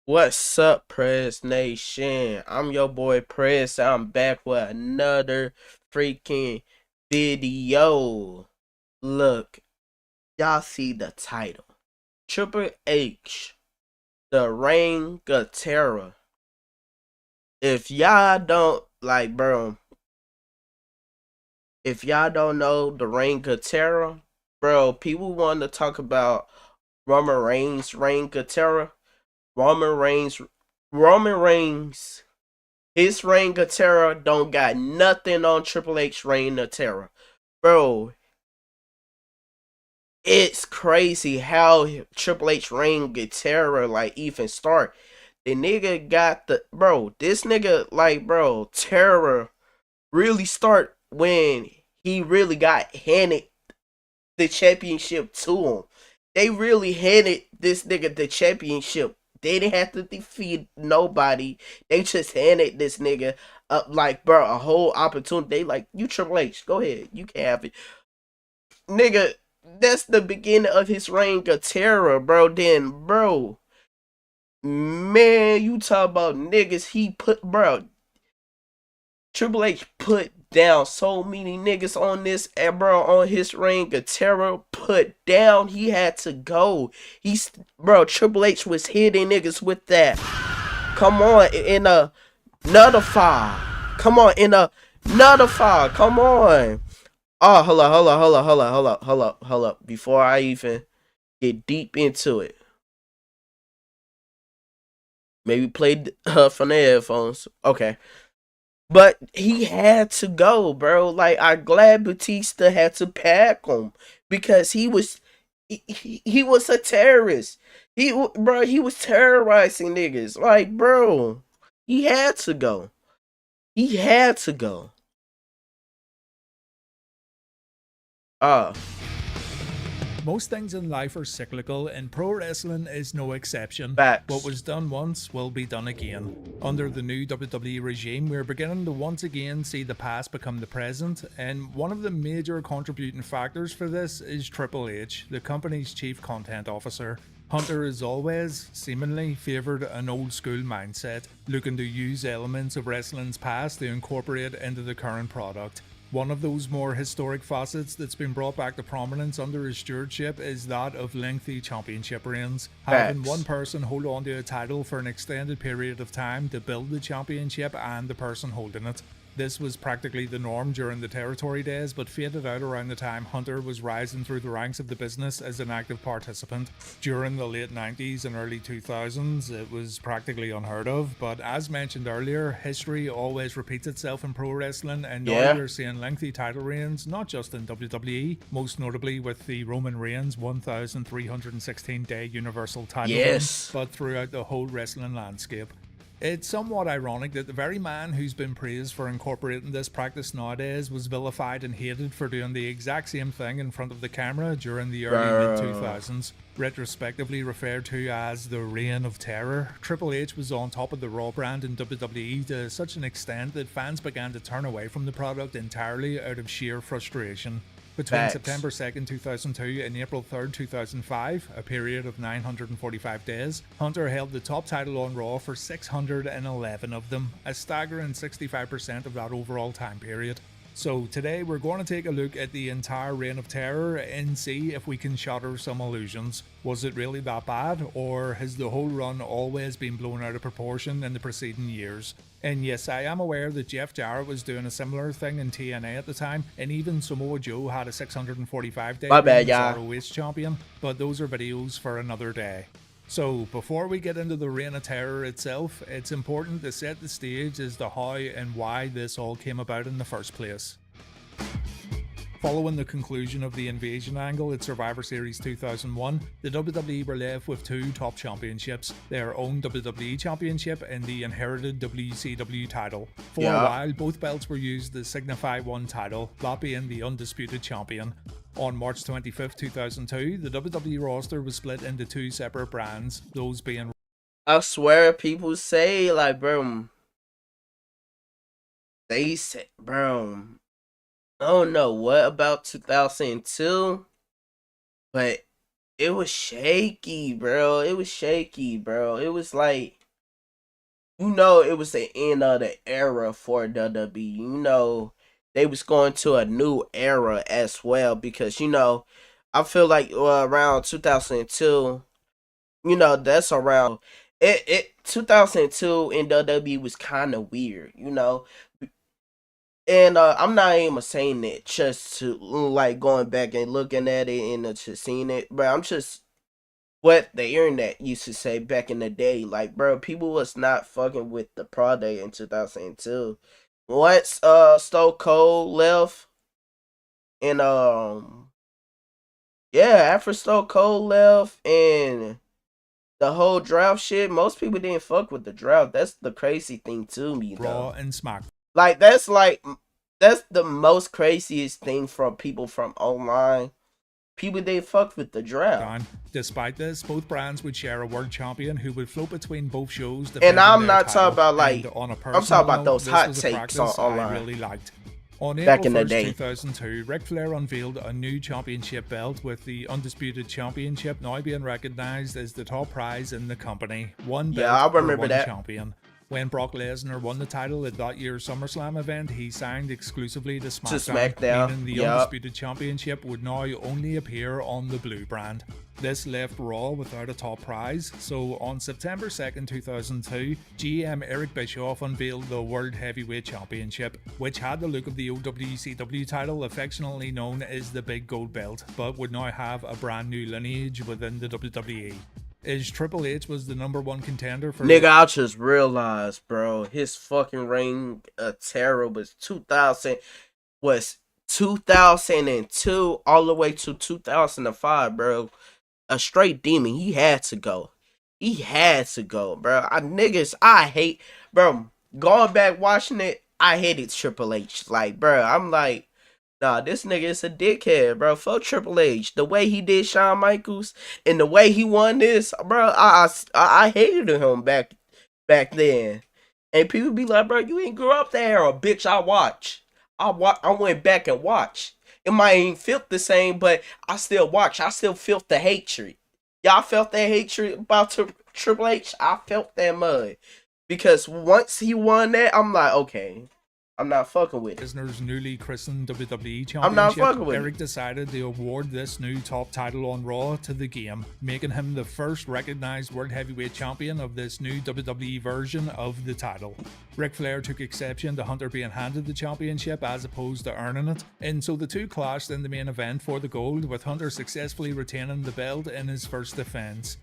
What's up, Press Nation? I'm your boy Press. I'm back with another freaking video. Look, y'all see the title. Triple H, the Reign of Terror. If y'all don't if y'all don't know the Reign of Terror, bro, people want to talk about Roman Reigns' Reign of Terror. Roman Reigns, Roman Reigns. His Reign of Terror don't got nothing on Triple H Reign of Terror. Bro, it's crazy how Triple H Reign of Terror even start. The nigga got this nigga Terror really start when he really got handed the championship to him. They really handed this nigga the championship. They didn't have to defeat nobody. They just handed this nigga up a whole opportunity. They like, you Triple H, go ahead. You can have it. Nigga, that's the beginning of his reign of terror, bro. Then, bro, man, you talk about niggas he put, bro. Triple H put down so many niggas on this, bro, on his reign of terror. Put down, he had to go. Triple H was hitting niggas with that. Come on, in a nullify. Come on, in a nullify. Come on. Oh, hold up. Before I even get deep into it, maybe play from the headphones. Okay. But he had to go, bro. Like, I'm glad Batista had to pack him because he was a terrorist. He was terrorizing niggas. Like, bro, he had to go. He had to go. Ah, Most things in life are cyclical, and pro wrestling is no exception. What facts. was done once will be done again. Under the new WWE regime, we're beginning to once again see the past become the present, and one of the major contributing factors for this is Triple H, the company's chief content officer. Hunter, as always, seemingly favoured an old school mindset, looking to use elements of wrestling's past to incorporate into the current product. One of those more historic facets that's been brought back to prominence under his stewardship is that of lengthy championship reigns. Having one Facts. person hold on to a title for an extended period of time to build the championship and the person holding it. This was practically the norm during the territory days, but faded out around the time Hunter was rising through the ranks of the business as an active participant. During the late 90s and early 2000s, it was practically unheard of, but as mentioned earlier, history always repeats itself in pro wrestling, and now Yeah. we're seeing lengthy title reigns, not just in WWE, most notably with the Roman Reigns 1,316-day Universal title run, Yes. but throughout the whole wrestling landscape. It's somewhat ironic that the very man who's been praised for incorporating this practice nowadays was vilified and hated for doing the exact same thing in front of the camera during the early mid Bro. 2000s. Retrospectively referred to as the Reign of Terror, Triple H was on top of the Raw brand in WWE to such an extent that fans began to turn away from the product entirely out of sheer frustration. Between Facts. September 2nd, 2002 and April 3rd, 2005, a period of 945 days, Hunter held the top title on Raw for 611 of them, a staggering 65% of that overall time period. So today we're going to take a look at the entire Reign of Terror and see if we can shatter some illusions. Was it really that bad, or has the whole run always been blown out of proportion in the preceding years? And yes, I am aware that Jeff Jarrett was doing a similar thing in TNA at the time, and even Samoa Joe had a 645-day My reign bad, as y'all. ROH champion, but those are videos for another day. So, before we get into the Reign of Terror itself, it's important to set the stage as to how and why this all came about in the first place. Following the conclusion of the Invasion angle at Survivor Series 2001, the WWE were left with two top championships, their own WWE Championship and the inherited WCW title. For a Yeah. while, both belts were used to signify one title, that being the Undisputed Champion. On March 25, 2002, the WWE roster was split into two separate brands, those being I swear people say bro, they say, bro, I don't know what about 2002, but it was shaky, bro. It was shaky, bro. It was like, it was the end of the era for WWE. They was going to a new era as well because I feel like around 2002, that's around it 2002 in WWE was kind of weird. And I'm not even saying it just to like going back and looking at it and just seeing it, but I'm just what the internet used to say back in the day. Like, bro, people was not fucking with the product in 2002. Once Stone Cold left, and yeah, after Stone Cold left and the whole draft shit, most people didn't fuck with the draft. That's the crazy thing to me, Raw though. and SmackDown. That's the most craziest thing from people from online. People they fucked with the draft. Despite this, both brands would share a world champion who would float between both shows. And I'm not talking about I'm talking about those hot takes on online. I really liked. On back April in the 1st, day. 2002, Ric Flair unveiled a new championship belt with the Undisputed Championship now being recognized as the top prize in the company. One belt I remember for one that. champion. When Brock Lesnar won the title at that year's SummerSlam event, he signed exclusively to SmackDown, meaning the Undisputed Championship would now only appear on the blue brand. This left Raw without a top prize, so on September 2nd, 2002, GM Eric Bischoff unveiled the World Heavyweight Championship, which had the look of the old WCW title, affectionately known as the Big Gold Belt, but would now have a brand new lineage within the WWE. Is Triple H was the number one contender for... Nigga, I just realized, bro, his fucking reign of terror was 2002 all the way to 2005, bro. A straight demon. He had to go. Bro. I hate, bro, going back watching it, I hated Triple H. Like, bro, I'm like, nah, this nigga is a dickhead, bro. Fuck Triple H. The way he did Shawn Michaels and the way he won this, bro, I hated him back then. And people be like, bro, you ain't grew up there, or bitch. I went back and watched. It might ain't felt the same, but I still watch. I still felt the hatred. Y'all felt that hatred about Triple H? I felt that mud. Because once he won that, I'm like, okay, I'm not fucking with it. Lesnar's newly christened WWE Championship, I'm not fucking with Eric decided to award this new top title on Raw to the Game, making him the first recognized World Heavyweight Champion of this new WWE version of the title. Ric Flair took exception to Hunter being handed the championship as opposed to earning it, and so the two clashed in the main event for the gold, with Hunter successfully retaining the belt in his first defense.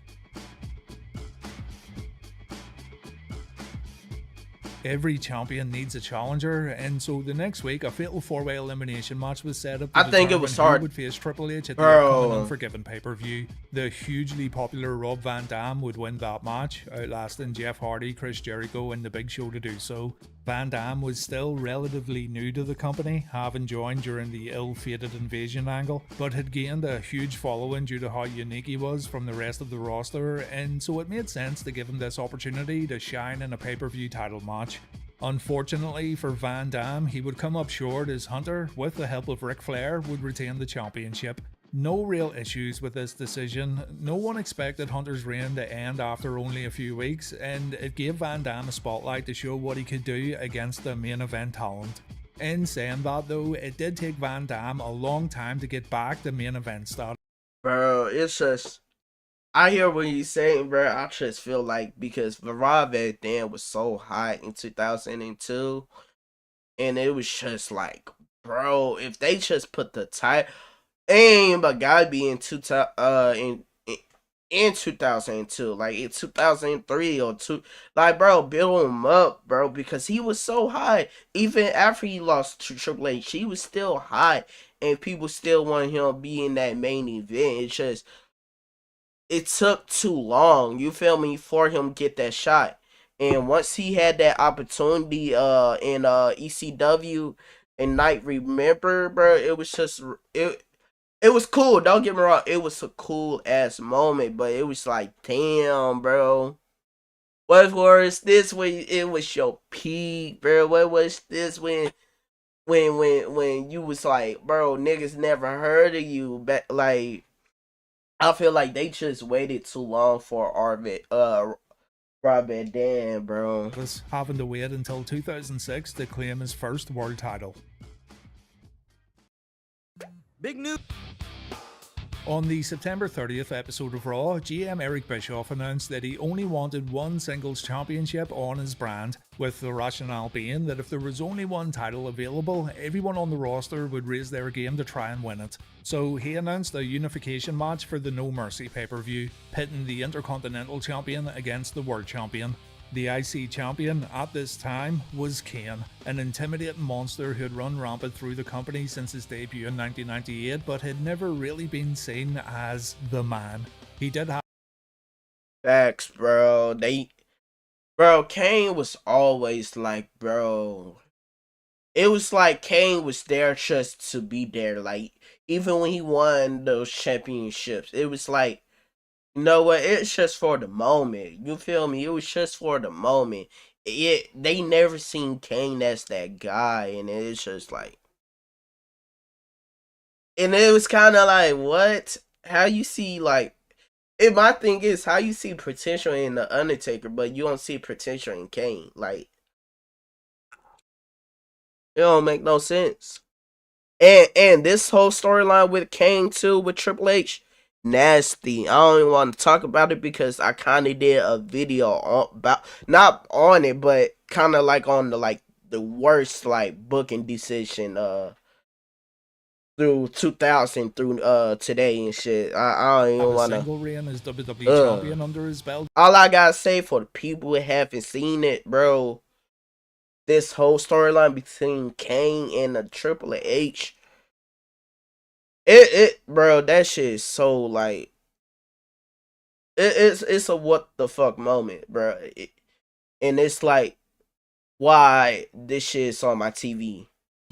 Every champion needs a challenger, and so the next week a fatal four-way elimination match was set up. I think it was hard. Who would face Triple H at the upcoming Unforgiven pay-per-view. The hugely popular Rob Van Dam would win that match, outlasting Jeff Hardy, Chris Jericho, and The Big Show to do so. Van Dam was still relatively new to the company, having joined during the ill-fated Invasion angle, but had gained a huge following due to how unique he was from the rest of the roster, and so it made sense to give him this opportunity to shine in a pay-per-view title match. Unfortunately for Van Dam, he would come up short as Hunter, with the help of Ric Flair, would retain the championship. No real issues with this decision. No one expected Hunter's reign to end after only a few weeks, and it gave Van Dam a spotlight to show what he could do against the main event talent. In saying that though, it did take Van Dam a long time to get back to main event status. Bro, it's just, I hear what you're saying, bro. I just feel like because Raw back then was so hot in 2002, and it was just like, bro, if they just put the title, ain't but gotta be in 2002, like in 2003 or two, like, bro, build him up, bro, because he was so high. Even after he lost to Triple H, he was still high, and people still wanted him to be in that main event. It's just, it took too long, you feel me, for him to get that shot. And once he had that opportunity in ECW and Night Remember, bro, it was just it was cool. Don't get me wrong. It was a cool ass moment, but it was like, damn, bro. What was this when it was your peak, bro? What was this when you was like, bro, niggas never heard of you, but like, I feel like they just waited too long for Rob Van Dam, bro. Having to wait until 2006 to claim his first world title. Big news. On the September 30th episode of Raw, GM Eric Bischoff announced that he only wanted one singles championship on his brand, with the rationale being that if there was only one title available, everyone on the roster would raise their game to try and win it. So he announced a unification match for the No Mercy pay-per-view, pitting the Intercontinental Champion against the World Champion. The IC champion at this time was Kane, an intimidating monster who had run rampant through the company since his debut in 1998 but had never really been seen as the man. He did have Facts, bro. Kane was always like, bro. It was like Kane was there just to be there. Like, even when he won those championships, it was like, you know what? It's just for the moment. You feel me? It was just for the moment. They never seen Kane as that guy, and it's just like, and it was kind of like, what? How you see like? And my thing is, how you see potential in the Undertaker, but you don't see potential in Kane? Like, it don't make no sense. And this whole storyline with Kane too, with Triple H, nasty. I don't even want to talk about it because I kind of did a video about, not on it, but kind of like on the worst like booking decision through 2000 through today and shit. I don't even want to. Single reign as WWE champion under his belt. All I gotta say for the people who haven't seen it, bro, this whole storyline between Kane and the Triple H. Bro, that shit is so like, it's a what the fuck moment, bro. And it's like, why this shit is on my TV.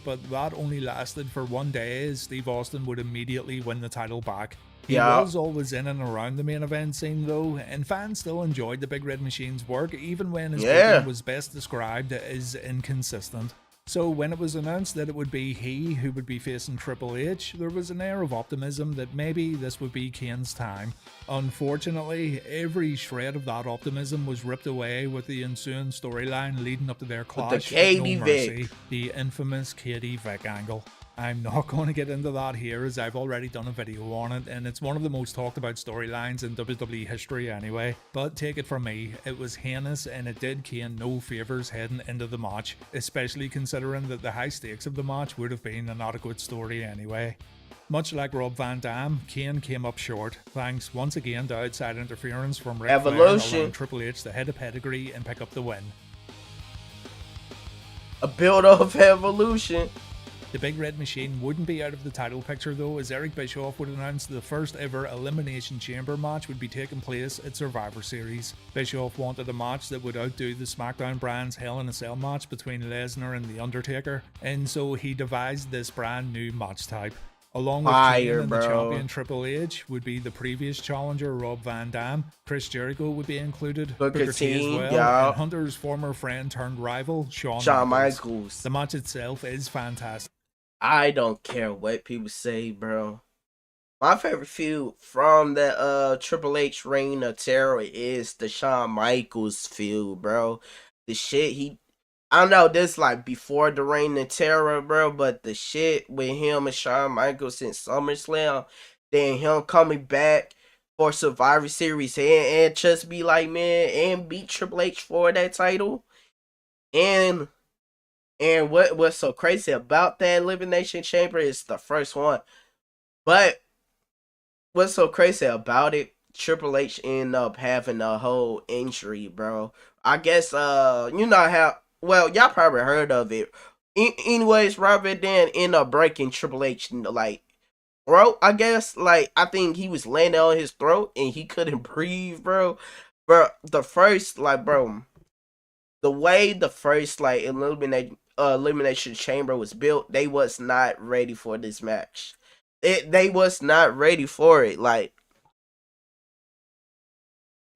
But that only lasted for one day, as Steve Austin would immediately win the title back. He Yeah. was always in and around the main event scene though, and fans still enjoyed the Big Red Machine's work, even when his booking was best described as inconsistent. So when it was announced that it would be he who would be facing Triple H, there was an air of optimism that maybe this would be Kane's time. Unfortunately, every shred of that optimism was ripped away with the ensuing storyline leading up to their clash at No Mercy, the infamous Katie Vick angle. I'm not going to get into that here, as I've already done a video on it, and it's one of the most talked about storylines in WWE history anyway. But take it from me, it was heinous and it did Kane no favours heading into the match, especially considering that the high stakes of the match would have been an adequate story anyway. Much like Rob Van Dam, Kane came up short, thanks once again to outside interference from Ric Flair, allowing Triple H to hit a pedigree and pick up the win. A build-up Evolution. The Big Red Machine wouldn't be out of the title picture though, as Eric Bischoff would announce the first ever Elimination Chamber match would be taking place at Survivor Series. Bischoff wanted a match that would outdo the SmackDown brand's Hell in a Cell match between Lesnar and The Undertaker, and so he devised this brand new match type. Along with Kane and the champion Triple H would be the previous challenger Rob Van Dam. Chris Jericho would be included, Booker T as well, and Hunter's former friend turned rival, Shawn Michaels. The match itself is fantastic. I don't care what people say, bro. My favorite feud from the Triple H Reign of Terror is the Shawn Michaels feud, bro. The shit I don't know, this like before the Reign of Terror, bro, but the shit with him and Shawn Michaels in SummerSlam, then him coming back for Survivor Series and just be like, man, and beat Triple H for that title. And what's so crazy about that Elimination Chamber is the first one. But what's so crazy about it, Triple H ended up having a whole injury, bro. I guess, you know how, well, y'all probably heard of it. Anyways, Rob Van Dam ended up breaking Triple H, like, throat, I guess. Like, I think he was laying on his throat and he couldn't breathe, bro. Bro, the first, like, bro, the way the first, like, Elimination Chamber was built, they was not ready for this match. They was not ready for it. Like,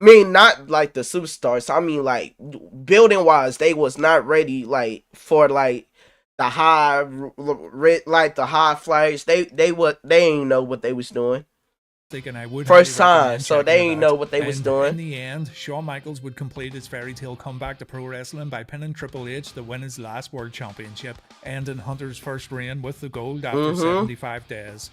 I mean, not like the superstars. I mean, like, building wise, they was not ready, like, for like the high, like the high flyers. They ain't know what they was doing. And I would First highly time, recommend so they checking it ain't know out. what they was And doing. in the end, Shawn Michaels would complete his fairy tale comeback to pro wrestling by pinning Triple H to win his last world championship, ending Hunter's first reign with the gold after 75 days.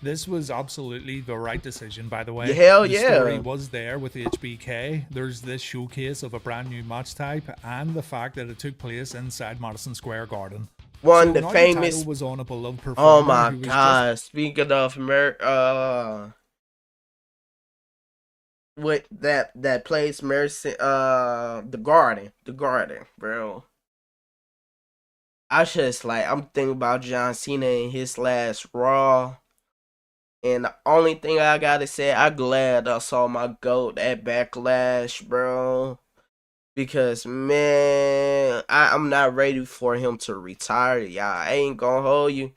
This was absolutely the right decision, by the way. Hell the yeah. story was there with HBK. There's this showcase of a brand new match type, and the fact that it took place inside Madison Square Garden. One So the now famous. the title was on a beloved performer. Oh my who was god! Speaking of with that place, Mercy, the Garden, bro. I just like I'm thinking about John Cena in his last Raw, and the only thing I gotta say, I'm glad I saw my GOAT at Backlash, bro. Because man, I'm not ready for him to retire, y'all. I ain't gonna hold you.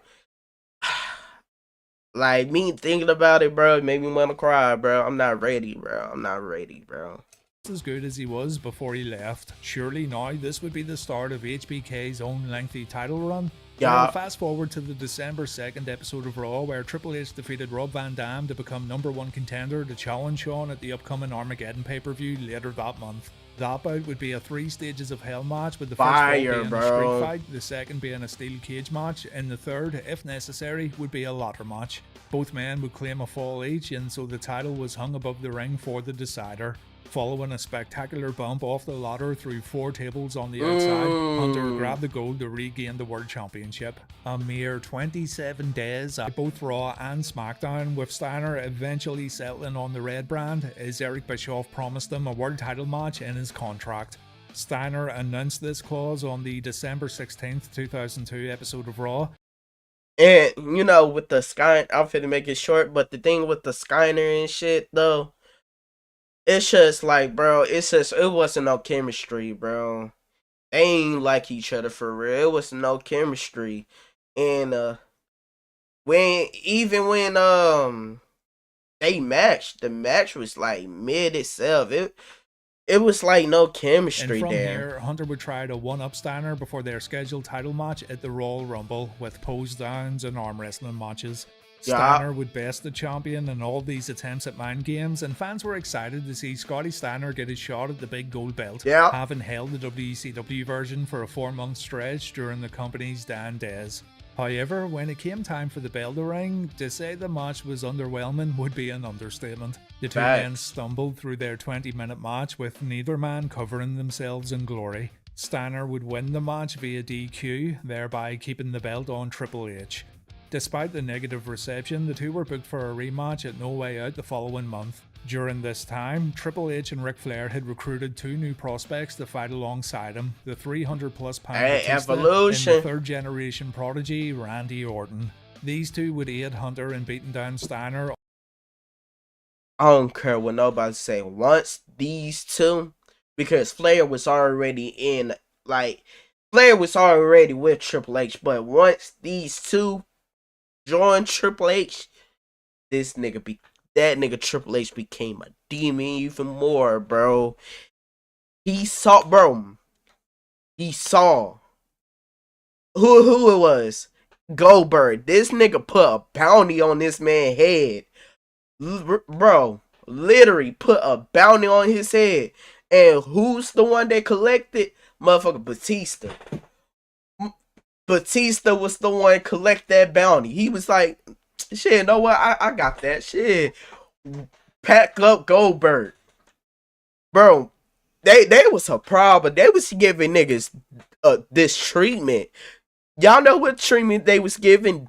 Like me thinking about it, bro, it made me wanna cry, bro. I'm not ready, bro. I'm not ready, bro. as good as he was before he left. Surely now this would be the start of HBK's own lengthy title run. Yeah. Well, fast forward to the December 2nd episode of Raw, where Triple H defeated Rob Van Dam to become #1 contender to challenge Shawn at the upcoming Armageddon pay-per-view later that month. That bout would be a 3 stages of hell match, with the first Fire, being bro. a street fight, the second being a steel cage match, and the third, if necessary, would be a ladder match. Both men would claim a fall each, and so the title was hung above the ring for the decider. Following a spectacular bump off the ladder through 4 tables on the outside, Hunter grabbed the gold to regain the World Championship. A mere 27 days at both Raw and SmackDown, with Steiner eventually settling on the red brand, as Eric Bischoff promised him a world title match in his contract. Steiner announced this clause on the December 16th, 2002 episode of Raw. And you know, with the Sky, I'm finna make it short, but the thing with the Skyner and shit though, it's just like, bro, it wasn't no chemistry, bro. They ain't like each other for real. It was no chemistry. And when they matched, the match was like mid itself. It was like no chemistry and from there. Here, Hunter would try to one-up Steiner before their scheduled title match at the Royal Rumble, with pose downs and arm wrestling matches. Steiner would best the champion in all these attempts at mind games, and fans were excited to see Scotty Steiner get his shot at the big gold belt, having held the WCW version for a 4-month stretch during the company's Dan days. However, when it came time for the bell to ring, to say the match was underwhelming would be an understatement. The two men stumbled through their 20-minute match, with neither man covering themselves in glory. Steiner would win the match via DQ, thereby keeping the belt on Triple H. Despite the negative reception, the two were booked for a rematch at No Way Out the following month. During this time, Triple H and Ric Flair had recruited 2 new prospects to fight alongside him, the 300-plus pound Batista and the third-generation prodigy, Randy Orton. These two would aid Hunter in beating down Steiner. I don't care what nobody say. Once these two, because Flair was already with Triple H, but once these two joined Triple H, that nigga Triple H became a demon even more, bro. He saw who it was. Goldberg. This nigga put a bounty on this man's head. Bro, literally put a bounty on his head. And who's the one that collected? Motherfucker Batista. Batista was the one collect that bounty. He was like, shit, you know what? I got that shit. Pack up Goldberg. Bro, they was a problem. They was giving niggas this treatment. Y'all know what treatment they was giving?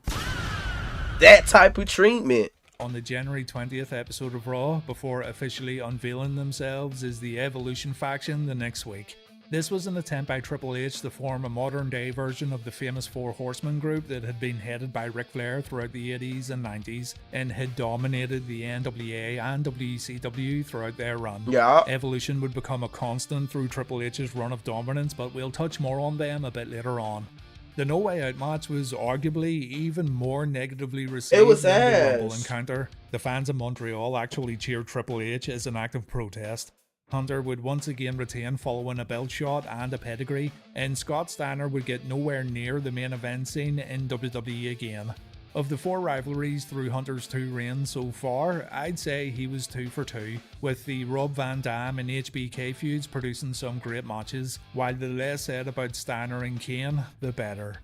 That type of treatment. On the January 20th episode of Raw, before officially unveiling themselves as the Evolution faction the next week. This was an attempt by Triple H to form a modern-day version of the famous Four Horsemen group that had been headed by Ric Flair throughout the 80s and 90s, and had dominated the NWA and WCW throughout their run. Evolution would become a constant through Triple H's run of dominance, but we'll touch more on them a bit later on. The No Way Out match was arguably even more negatively received than the Rumble encounter. The fans of Montreal actually cheered Triple H as an act of protest. Hunter would once again retain following a belt shot and a pedigree, and Scott Steiner would get nowhere near the main event scene in WWE again. Of the 4 rivalries through Hunter's 2 reigns so far, I'd say he was 2 for 2, with the Rob Van Dam and HBK feuds producing some great matches, while the less said about Steiner and Kane, the better.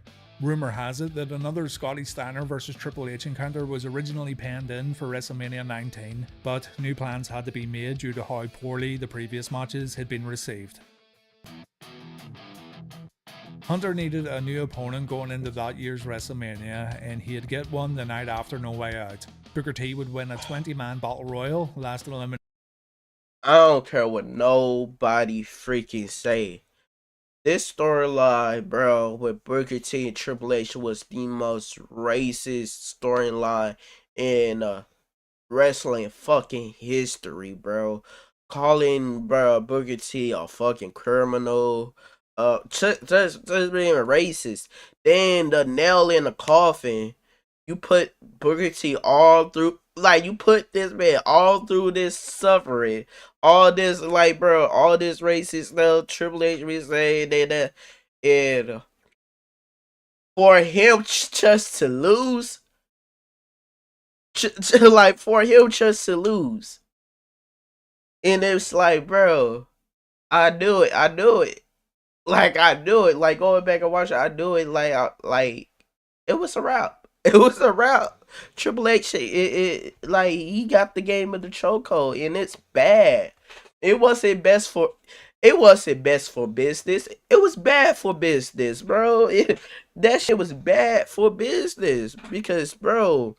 Rumour has it that another Scotty Steiner vs Triple H encounter was originally penned in for WrestleMania 19, but new plans had to be made due to how poorly the previous matches had been received. Hunter needed a new opponent going into that year's WrestleMania, and he'd get one the night after No Way Out. Booker T would win a 20-man battle royal, last elimination. I don't care what nobody freaking say. This storyline, bro, with Booker T and Triple H was the most racist storyline in wrestling fucking history, bro. Calling Booker T a fucking criminal. Just being racist. Then the nail in the coffin. You put Booker T all through, like, you put this man all through this suffering, all this, like, bro, all this racist stuff. Triple H be saying that, and for him just to lose, like, for him just to lose, and it's like, bro, I knew it. Like, I knew it. Like, going back and watching, I knew it. Like, it was a wrap. It was a wrap. Triple H, like, he got the game of the chokehold, and it's bad. It wasn't best for business. It was bad for business, bro. That shit was bad for business because, bro,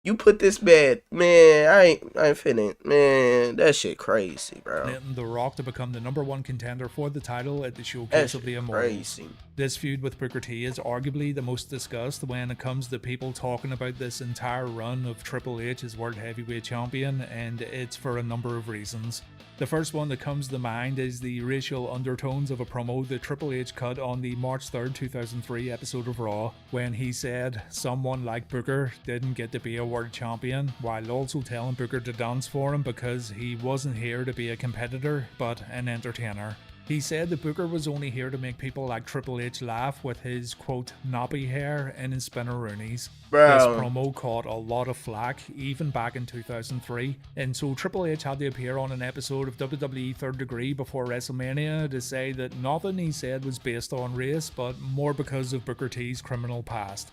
you put this man, I ain't finna, man, that shit crazy, bro. The Rock to become the #1 contender for the title at the Showcase of the Immortals. Crazy. This feud with Booker T is arguably the most discussed when it comes to people talking about this entire run of Triple H as World Heavyweight Champion, and it's for a number of reasons. The first one that comes to mind is the racial undertones of a promo that Triple H cut on the March 3rd, 2003 episode of Raw, when he said someone like Booker didn't get to be a world champion, while also telling Booker to dance for him because he wasn't here to be a competitor, but an entertainer. He said that Booker was only here to make people like Triple H laugh with his, quote, nappy hair and his spinneroonies. This promo caught a lot of flack, even back in 2003, and so Triple H had to appear on an episode of WWE Third Degree before WrestleMania to say that nothing he said was based on race, but more because of Booker T's criminal past.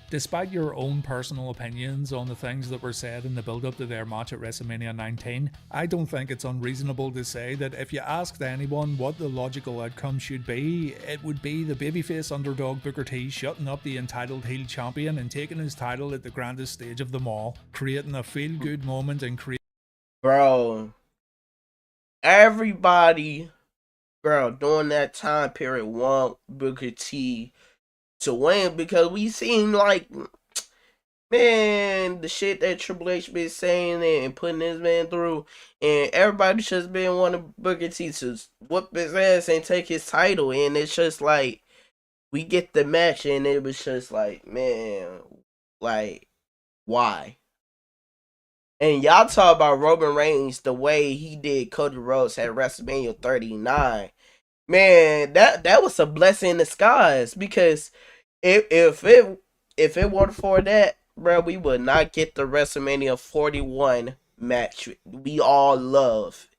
Despite your own personal opinions on the things that were said in the build-up to their match at WrestleMania 19, I don't think it's unreasonable to say that if you asked anyone what the logical outcome should be, it would be the babyface underdog Booker T shutting up the entitled heel champion and taking his title at the grandest stage of them all, creating a feel-good moment and Bro, everybody, bro, during that time period want Booker T to win because we seen, like, man, the shit that Triple H been saying and putting this man through, and everybody just been wanting Booker T to whoop his ass and take his title, and it's just like, we get the match, and it was just like, man, like, why? And y'all talk about Roman Reigns the way he did Cody Rhodes at WrestleMania 39. Man, that was a blessing in disguise because if it weren't for that, bro, we would not get the WrestleMania 41 match we all love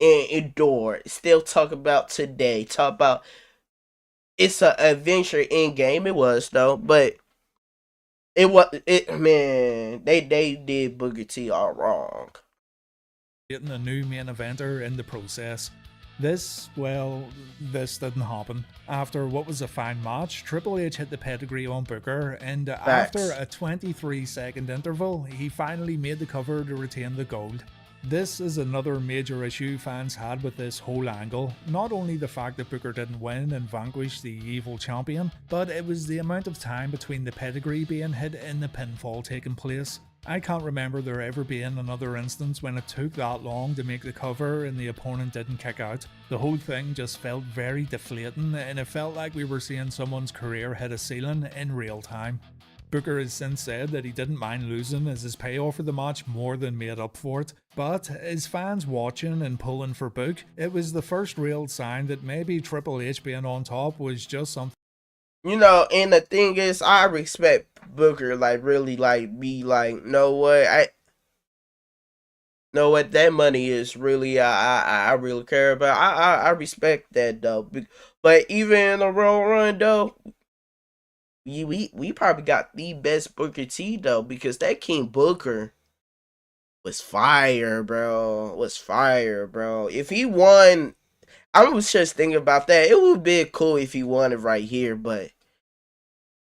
and adore. Still talk about today. Talk about it's an adventure in game. It was though, but man, they did Booker T all wrong. Getting a new main eventer in the process. This didn't happen. After what was a fine match, Triple H hit the pedigree on Booker, and after a 23-second interval, he finally made the cover to retain the gold. This is another major issue fans had with this whole angle. Not only the fact that Booker didn't win and vanquish the evil champion, but it was the amount of time between the pedigree being hit and the pinfall taking place. I can't remember there ever being another instance when it took that long to make the cover and the opponent didn't kick out. The whole thing just felt very deflating, and it felt like we were seeing someone's career hit a ceiling in real time. Booker has since said that he didn't mind losing as his payoff for the match more than made up for it, but as fans watching and pulling for Book, it was the first real sign that maybe Triple H being on top was just something. You know, and the thing is, I respect Booker. Like, really, like, be like, know what? I know what that money is really. I really care about. I respect that though. But even in the Royal Run though, we probably got the best Booker T though, because that King Booker was fire, bro. Was fire, bro. If he won, I was just thinking about that. It would be cool if he won it right here, but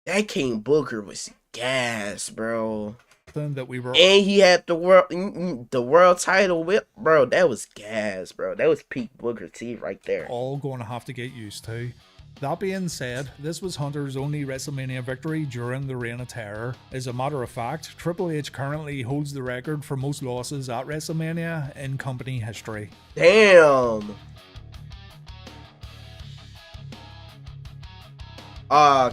that King Booker was gas, bro. That we were And he had the world title whip, bro. That was gas, bro. That was peak Booker T right there. all going to have to get used to. That being said, this was Hunter's only WrestleMania victory during the Reign of Terror. As a matter of fact, Triple H currently holds the record for most losses at WrestleMania in company history. Damn.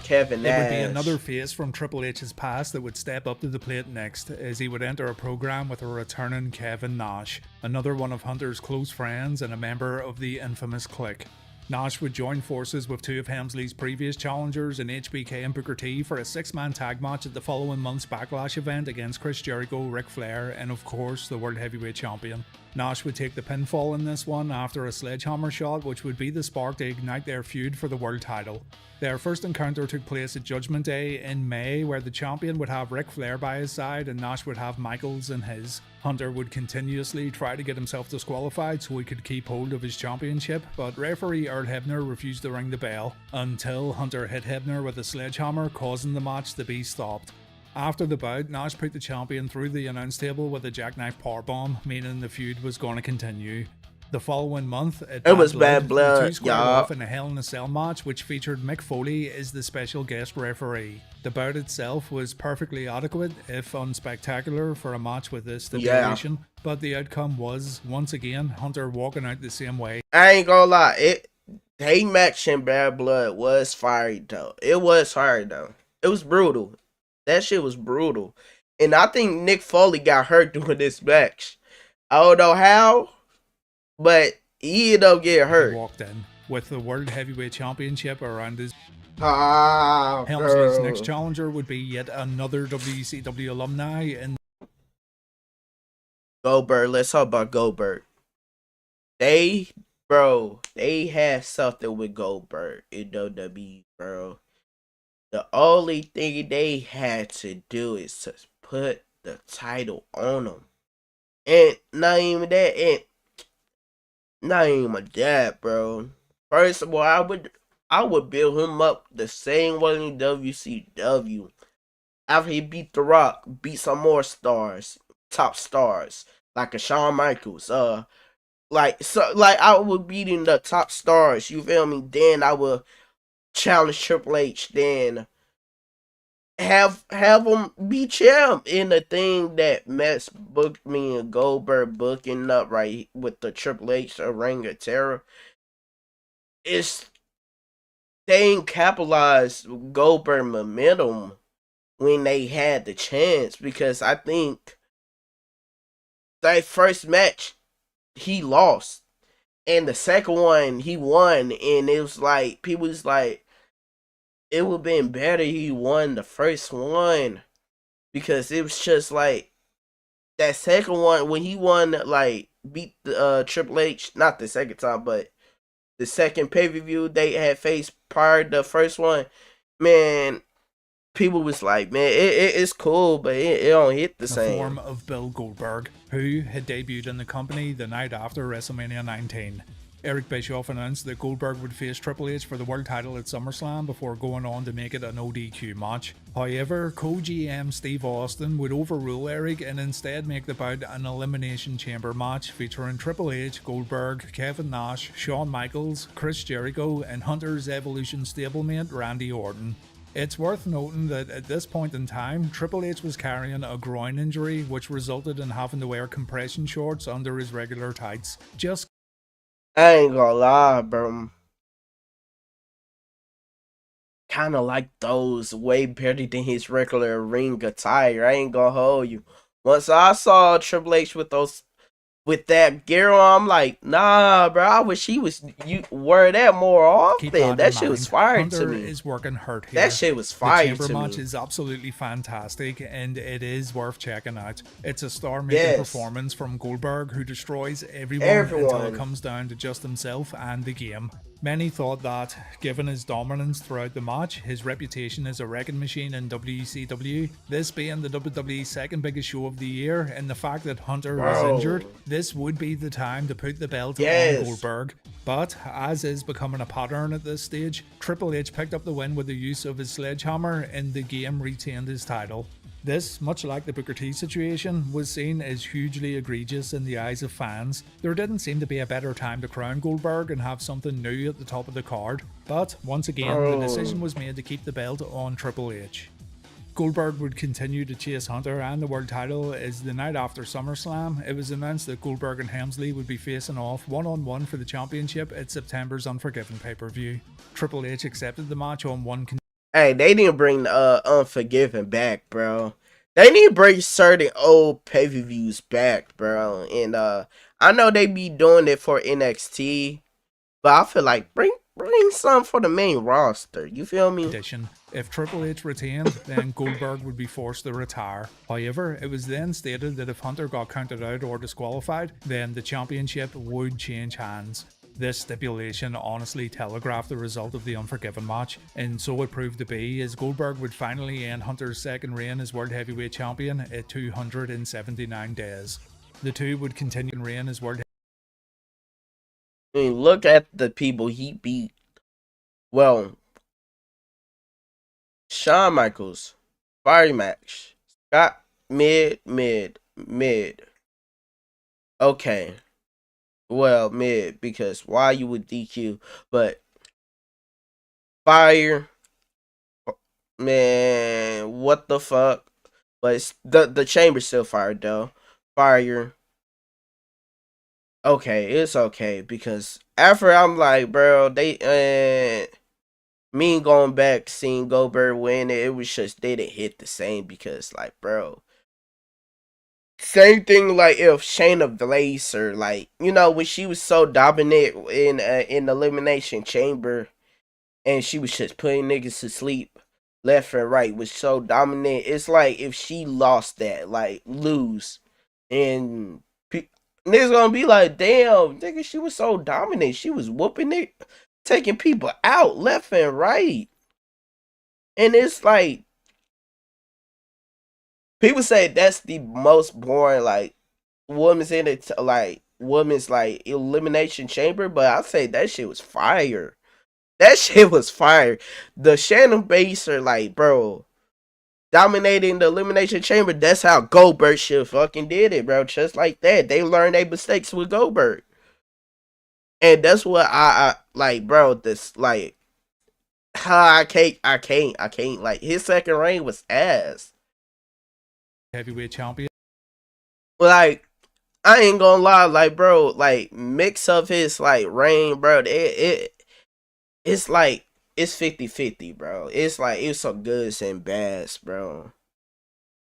Kevin Nash. It would be another face from Triple H's past that would step up to the plate next, as he would enter a program with a returning Kevin Nash, another one of Hunter's close friends and a member of the infamous Clique. Nash would join forces with two of Helmsley's previous challengers in HBK and Booker T for a 6-man tag match at the following month's Backlash event against Chris Jericho, Ric Flair, and of course the World Heavyweight Champion. Nash would take the pinfall in this one after a sledgehammer shot, which would be the spark to ignite their feud for the world title. Their first encounter took place at Judgment Day in May, where the champion would have Ric Flair by his side and Nash would have Michaels in his. Hunter would continuously try to get himself disqualified so he could keep hold of his championship, but referee Earl Hebner refused to ring the bell, until Hunter hit Hebner with a sledgehammer, causing the match to be stopped. After the bout, Nash put the champion through the announce table with a jackknife powerbomb, meaning the feud was going to continue. The following month, it was Bad Blood, the two squared off in a Hell in a Cell match, which featured Mick Foley as the special guest referee. The bout itself was perfectly adequate, if unspectacular, for a match with this stipulation, but the outcome was, once again, Hunter walking out the same way. I ain't gonna lie, they match in Bad Blood was fire though. It was fire though. It was brutal. That shit was brutal. And I think Mick Foley got hurt doing this match. I don't know how, but he don't get hurt. He walked in with the World Heavyweight Championship around his. Helmsley's Helmsley's next challenger would be yet another WCW alumni in Goldberg. Let's talk about Goldberg. They had something with Goldberg in WWE, bro. The only thing they had to do is to put the title on him. And not even that, bro. First of all, I would build him up the same way in WCW. After he beat The Rock, beat some more stars, top stars, like a Shawn Michaels. I would beat in the top stars. You feel me? Then I would challenge Triple H. Then have him be champ in the thing that Mets booked me and Goldberg booking up right with the Triple H Reign of Terror. It's they ain't capitalized Goldberg momentum when they had the chance, because I think that first match he lost and the second one he won, and it was like people was like it would have been better he won the first one, because it was just like that second one when he won, like beat the Triple H, not the second time but the second pay-per-view they had faced prior to the first one, man, people was like, man, it's cool, but it don't hit the same. Form of Bill Goldberg, who had debuted in the company the night after WrestleMania 19. Eric Bischoff announced that Goldberg would face Triple H for the world title at SummerSlam before going on to make it an ODQ match. However, co-GM Steve Austin would overrule Eric and instead make the bout an Elimination Chamber match featuring Triple H, Goldberg, Kevin Nash, Shawn Michaels, Chris Jericho, and Hunter's Evolution stablemate Randy Orton. It's worth noting that at this point in time, Triple H was carrying a groin injury, which resulted in having to wear compression shorts under his regular tights. I ain't gonna lie, bro. Kind of like those way better than his regular ring attire. I ain't gonna hold you. Once I saw Triple H with with that gear on. I'm like, nah, bro. I wish you wear that more Keep often. that in That shit was mind. fire to Hunter me. is working hurt That here. shit was The fire chamber to match me. is absolutely fantastic, and it is worth checking out. It's a star-making Yes. performance from Goldberg, who destroys everyone until it comes down to just himself and the game. Many thought that, given his dominance throughout the match, his reputation as a wrecking machine in WCW, this being the WWE's second biggest show of the year, and the fact that Hunter was injured, this would be the time to put the belt on Goldberg. But, as is becoming a pattern at this stage, Triple H picked up the win with the use of his sledgehammer, and the game retained his title. This, much like the Booker T situation, was seen as hugely egregious in the eyes of fans. There didn't seem to be a better time to crown Goldberg and have something new at the top of the card, but once again, the decision was made to keep the belt on Triple H. Goldberg would continue to chase Hunter and the world title as the night after SummerSlam, it was announced that Goldberg and Helmsley would be facing off one-on-one for the championship at September's Unforgiven pay-per-view. Triple H accepted the match on one condition. Hey, they need to bring Unforgiven back, bro. They need to bring certain old pay-per-views back, bro. And I know they be doing it for NXT, but I feel like bring some for the main roster. You feel me? If Triple H retained, then Goldberg would be forced to retire. However, it was then stated that if Hunter got counted out or disqualified, then the championship would change hands. This stipulation honestly telegraphed the result of the Unforgiven match, and so it proved to be, as Goldberg would finally end Hunter's second reign as World Heavyweight Champion at 279 days. The two would continue to reign as World. I mean, look at the people he beat. Well, Shawn Michaels, fire match. Scott, mid. Okay. Well, mid, because why you would DQ, but fire, man, what the fuck? But it's, the chamber's still fired though. Fire. Okay, it's okay because after I'm like, bro, me going back seeing Goldberg win it was just they didn't hit the same because like, bro. Same thing like if Shayna Baszler, like, you know, when she was so dominant in the Elimination Chamber and she was just putting niggas to sleep left and right, was so dominant. It's like if she lost that, like lose, and niggas gonna be like, damn, nigga, she was so dominant. She was whooping it, taking people out left and right. And it's like, people say that's the most boring, like, women's women's elimination chamber, but I say that shit was fire. That shit was fire. The Shannon Baszler, like, bro, dominating the elimination chamber. That's how Goldberg shit fucking did it, bro. Just like that, they learned their mistakes with Goldberg, and that's what I like, bro. This like, I can't. Like, his second reign was ass. Heavyweight champion. Like, I ain't gonna lie, like, bro, like, mix of his like reign, bro. It's like it's 50-50, bro. It's like it's some goods and bads, bro.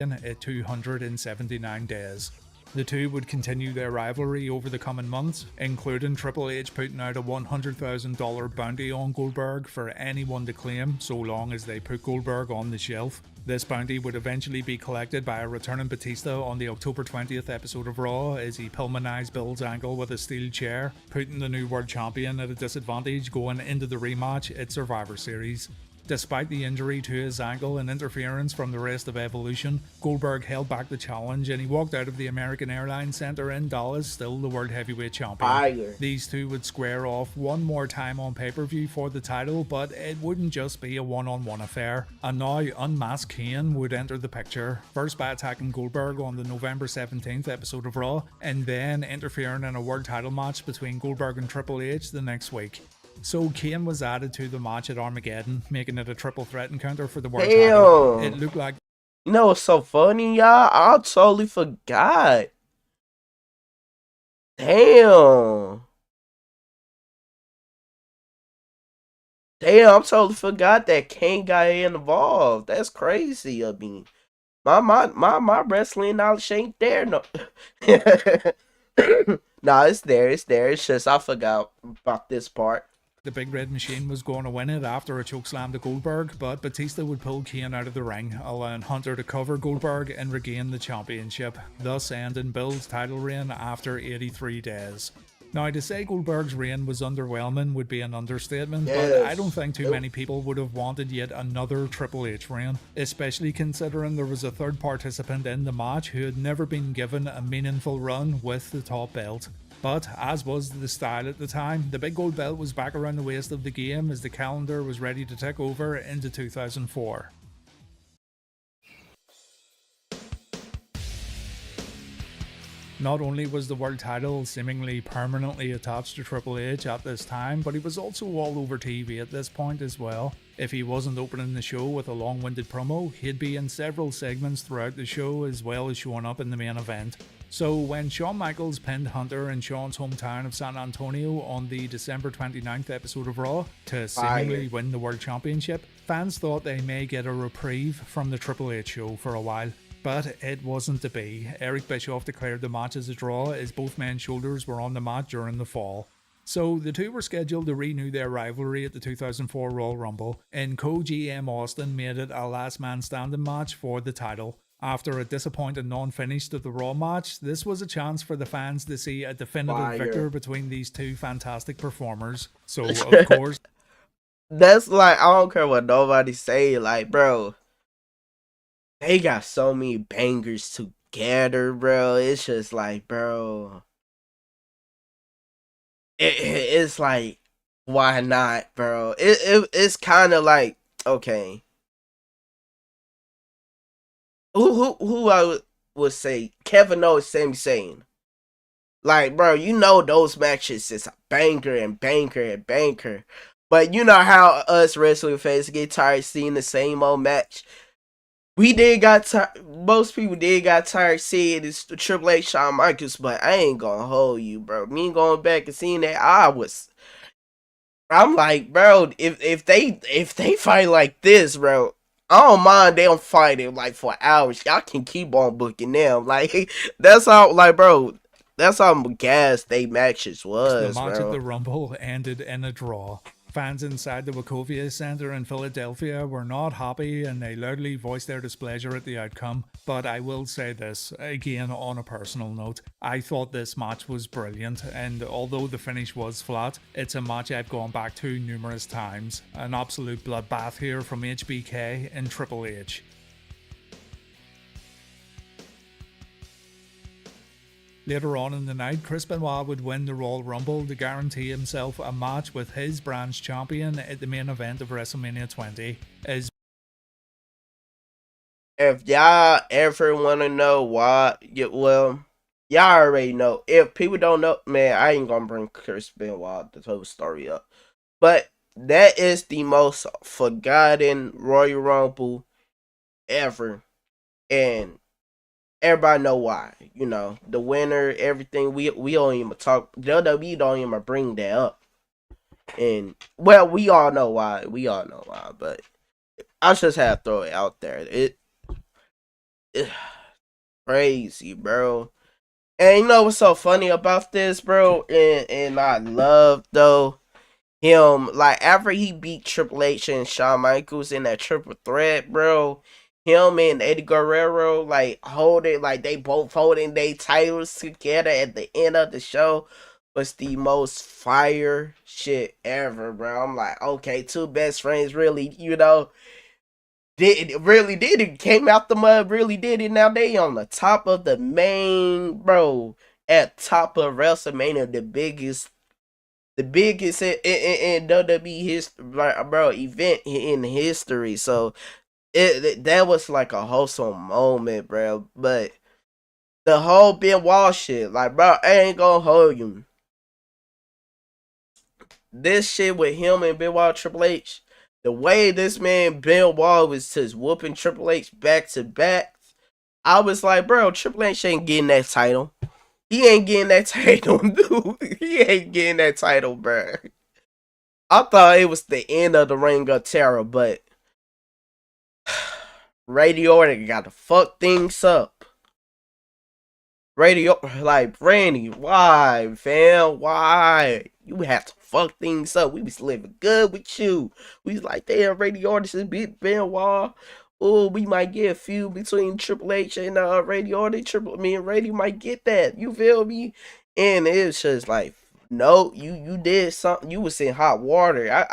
At 279 days. The two would continue their rivalry over the coming months, including Triple H putting out a $100,000 bounty on Goldberg for anyone to claim, so long as they put Goldberg on the shelf. This bounty would eventually be collected by a returning Batista on the October 20th episode of Raw as he pulmonized Bill's ankle with a steel chair, putting the new world champion at a disadvantage going into the rematch at Survivor Series. Despite the injury to his ankle and interference from the rest of Evolution, Goldberg held back the challenge and he walked out of the American Airlines Center in Dallas still the World Heavyweight Champion. Fire. These two would square off one more time on pay-per-view for the title, but it wouldn't just be a one-on-one affair. A now unmasked Kane would enter the picture, first by attacking Goldberg on the November 17th episode of Raw, and then interfering in a world title match between Goldberg and Triple H the next week. So Kane was added to the match at Armageddon, making it a triple threat encounter for the world title. It looked like... You know what's so funny, y'all? I totally forgot. Damn, I totally forgot that Kane got involved. That's crazy. I mean, my wrestling knowledge ain't there, no. Nah, it's there. It's there. It's just I forgot about this part. The Big Red Machine was going to win it after a chokeslam to Goldberg, but Batista would pull Kane out of the ring, allowing Hunter to cover Goldberg and regain the championship, thus ending Bill's title reign after 83 days. Now, to say Goldberg's reign was underwhelming would be an understatement, but I don't think too many people would have wanted yet another Triple H reign, especially considering there was a third participant in the match who had never been given a meaningful run with the top belt. But, as was the style at the time, the big gold belt was back around the waist of the game as the calendar was ready to take over into 2004. Not only was the world title seemingly permanently attached to Triple H at this time, but he was also all over TV at this point as well. If he wasn't opening the show with a long-winded promo, he'd be in several segments throughout the show as well as showing up in the main event. So when Shawn Michaels pinned Hunter in Shawn's hometown of San Antonio on the December 29th episode of Raw to seemingly win the World Championship, fans thought they may get a reprieve from the Triple H show for a while. But it wasn't to be. Eric Bischoff declared the match as a draw as both men's shoulders were on the mat during the fall. So the two were scheduled to renew their rivalry at the 2004 Royal Rumble, and Co-GM Austin made it a last man standing match for the title. After a disappointing non-finish to the Raw match, this was a chance for the fans to see a definitive victor between these two fantastic performers. So, of course... That's like, I don't care what nobody say, like, bro, they got so many bangers together, bro. It's just like, bro, it's like, why not, bro? It's kind of like, okay, who I would say Kevin Owens, Sami Zayn. Like, bro, you know those matches is a banger and banger and banger. But you know how us wrestling fans get tired seeing the same old match. We did got most people did got tired seeing this Triple H Shawn Michaels, but I ain't gonna hold you, bro. Me going back and seeing that, I'm like, bro, if they fight like this, bro, I don't mind them fighting like for hours. Y'all can keep on booking them. Like, that's how, like, bro, that's how gassed they matches was, the match bro. at the Rumble ended in a draw. Fans inside the Wachovia Center in Philadelphia were not happy and they loudly voiced their displeasure at the outcome. But I will say this, again on a personal note, I thought this match was brilliant, and although the finish was flat, it's a match I've gone back to numerous times. An absolute bloodbath here from HBK and Triple H. Later on in the night, Chris Benoit would win the Royal Rumble to guarantee himself a match with his brand's champion at the main event of WrestleMania 20. If y'all ever want to know why, well, y'all already know. If people don't know, man, I ain't gonna bring Chris Benoit the whole story up. But that is the most forgotten Royal Rumble ever. And everybody know why. You know, the winner, everything. We don't even talk. WWE don't even bring that up. And well, we all know why. But I just have to throw it out there. It crazy, bro. And you know what's so funny about this, bro? And I love though him, like, after he beat Triple H and Shawn Michaels in that triple threat, bro. Him and Eddie Guerrero, like, they both holding their titles together at the end of the show was the most fire shit ever, bro. I'm like, okay, two best friends really, did it, came out the mud, really did it. Now they on the top of the main, bro, at top of WrestleMania, the biggest in WWE history, bro, event in history. So that was like a wholesome moment, bro. But the whole Benoit shit, like, bro, I ain't gonna hold you. This shit with him and Benoit Triple H, the way this man Benoit was just whooping Triple H back to back, I was like, bro, Triple H ain't getting that title. He ain't getting that title, dude. He ain't getting that title, bro. I thought it was the end of the Reign of Terror, but Randy Orton got to fuck things up. Radio, like Randy, why, fam? Why? You had to fuck things up. We was living good with you. We was like, damn, radio artists is big Benoit. Oh, we might get a few between Triple H and radio artist. Me and Radio might get that. You feel me? And it's just like, no, you did something. You was in hot water.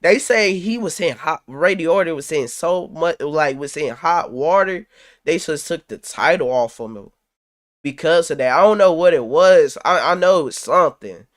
They say he was in hot. Radio artist was in so much, like was in hot water. They just took the title off of him because of that. I don't know what it was. I know it was something.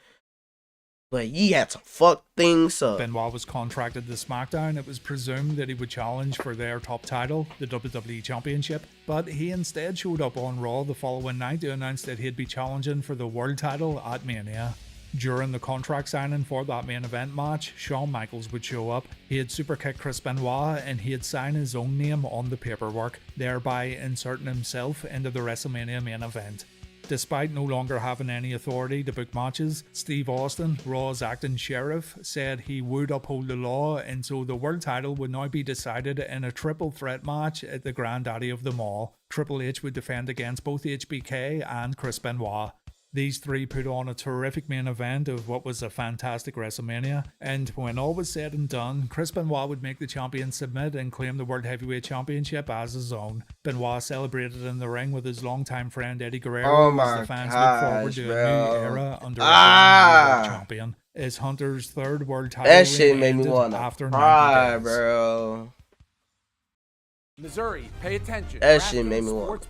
But he had to fuck things up. Benoit was contracted to SmackDown. It was presumed that he would challenge for their top title, the WWE Championship, but he instead showed up on Raw the following night to announce that he'd be challenging for the world title at Mania. During the contract signing for that main event match, Shawn Michaels would show up. He had superkicked Chris Benoit and he had signed his own name on the paperwork, thereby inserting himself into the WrestleMania main event. Despite no longer having any authority to book matches, Steve Austin, Raw's acting sheriff, said he would uphold the law, and so the world title would now be decided in a triple threat match at the granddaddy of them all. Triple H would defend against both HBK and Chris Benoit. These three put on a terrific main event of what was a fantastic WrestleMania, and when all was said and done, Chris Benoit would make the champion submit and claim the World Heavyweight Championship as his own. Benoit celebrated in the ring with his longtime friend Eddie Guerrero as the fans look forward to a new era under a world champion. Is Hunter's third world title that shit made me want to cry, bro. Missouri, pay attention. That shit made me want.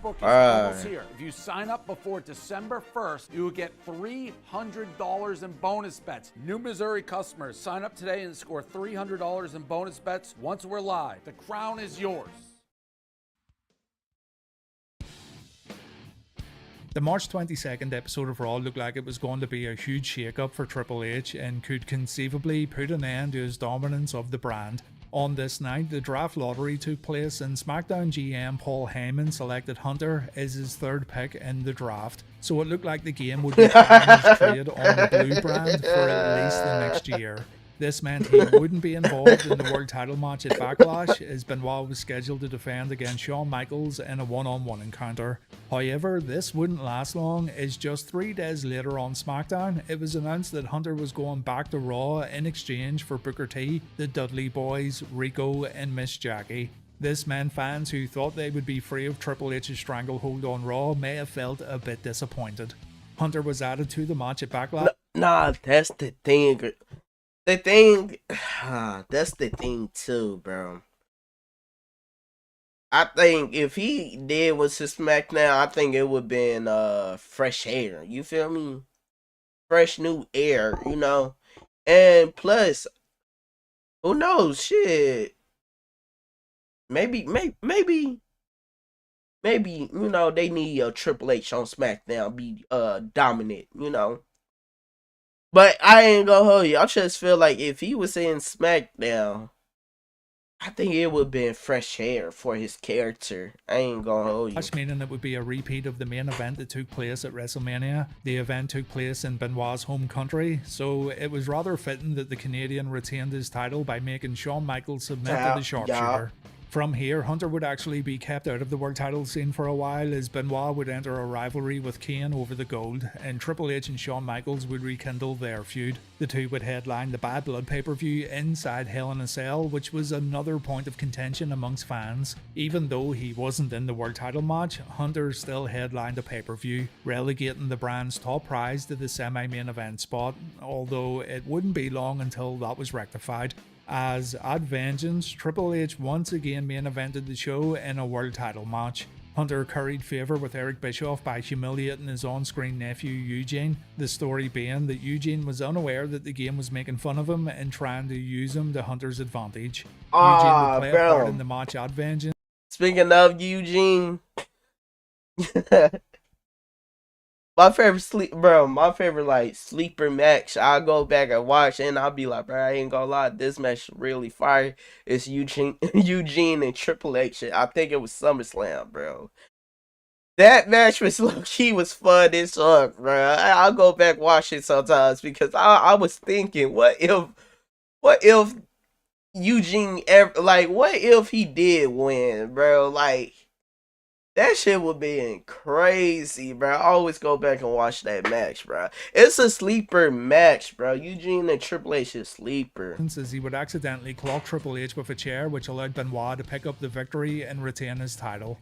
Here. If you sign up before December 1st, you will get $300 in bonus bets. New Missouri customers, sign up today and score $300 in bonus bets once we're live. The crown is yours. The March 22nd episode of Raw looked like it was going to be a huge shake-up for Triple H and could conceivably put an end to his dominance of the brand. On this night, the draft lottery took place and SmackDown GM Paul Heyman selected Hunter as his third pick in the draft, so it looked like the game would be trade on the Blue brand for at least the next year. This meant he wouldn't be involved in the world title match at Backlash, as Benoit was scheduled to defend against Shawn Michaels in a one-on-one encounter. However, this wouldn't last long, as just 3 days later on SmackDown, it was announced that Hunter was going back to Raw in exchange for Booker T, the Dudley Boys, Rico, and Miss Jackie. This meant fans who thought they would be free of Triple H's stranglehold on Raw may have felt a bit disappointed. Hunter was added to the match at Backlash. Nah, that's the thing. That's the thing too, bro. I think if he did was his SmackDown, I think it would have been fresh air. You feel me? Fresh new air, you know? And plus, who knows? Shit. Maybe, you know, they need a Triple H on SmackDown be dominant, you know. But I ain't gonna hold you. I just feel like if he was in SmackDown, I think it would have been fresh air for his character. I ain't gonna hold you. Meaning it would be a repeat of the main event that took place at WrestleMania. The event took place in Benoit's home country, so it was rather fitting that the Canadian retained his title by making Shawn Michaels submit to the sharpshooter. From here, Hunter would actually be kept out of the world title scene for a while, as Benoit would enter a rivalry with Kane over the gold, and Triple H and Shawn Michaels would rekindle their feud. The two would headline the Bad Blood pay-per-view inside Hell in a Cell, which was another point of contention amongst fans. Even though he wasn't in the world title match, Hunter still headlined a pay-per-view, relegating the brand's top prize to the semi-main event spot, although it wouldn't be long until that was rectified. As at Vengeance, Triple H once again main evented the show in a world title match. Hunter curried favour with Eric Bischoff by humiliating his on-screen nephew Eugene, the story being that Eugene was unaware that the game was making fun of him and trying to use him to Hunter's advantage. Eugene would play a part in the match at Vengeance. Speaking of Eugene, my favorite like sleeper match I'll go back and watch and I'll be like, bro, I ain't gonna lie, this match really fire. It's Eugene and Triple H. I think it was SummerSlam, bro. That match was low-key was fun as fuck, bro. I'll go back watch it sometimes because I was thinking, what if Eugene ever, like, what if he did win, bro? Like, That shit would be crazy, bro. I always go back and watch that match, bro. It's a sleeper match, bro. Eugene and Triple H is sleeper. As he would accidentally clock Triple H with a chair, which allowed Benoit to pick up the victory and retain his title.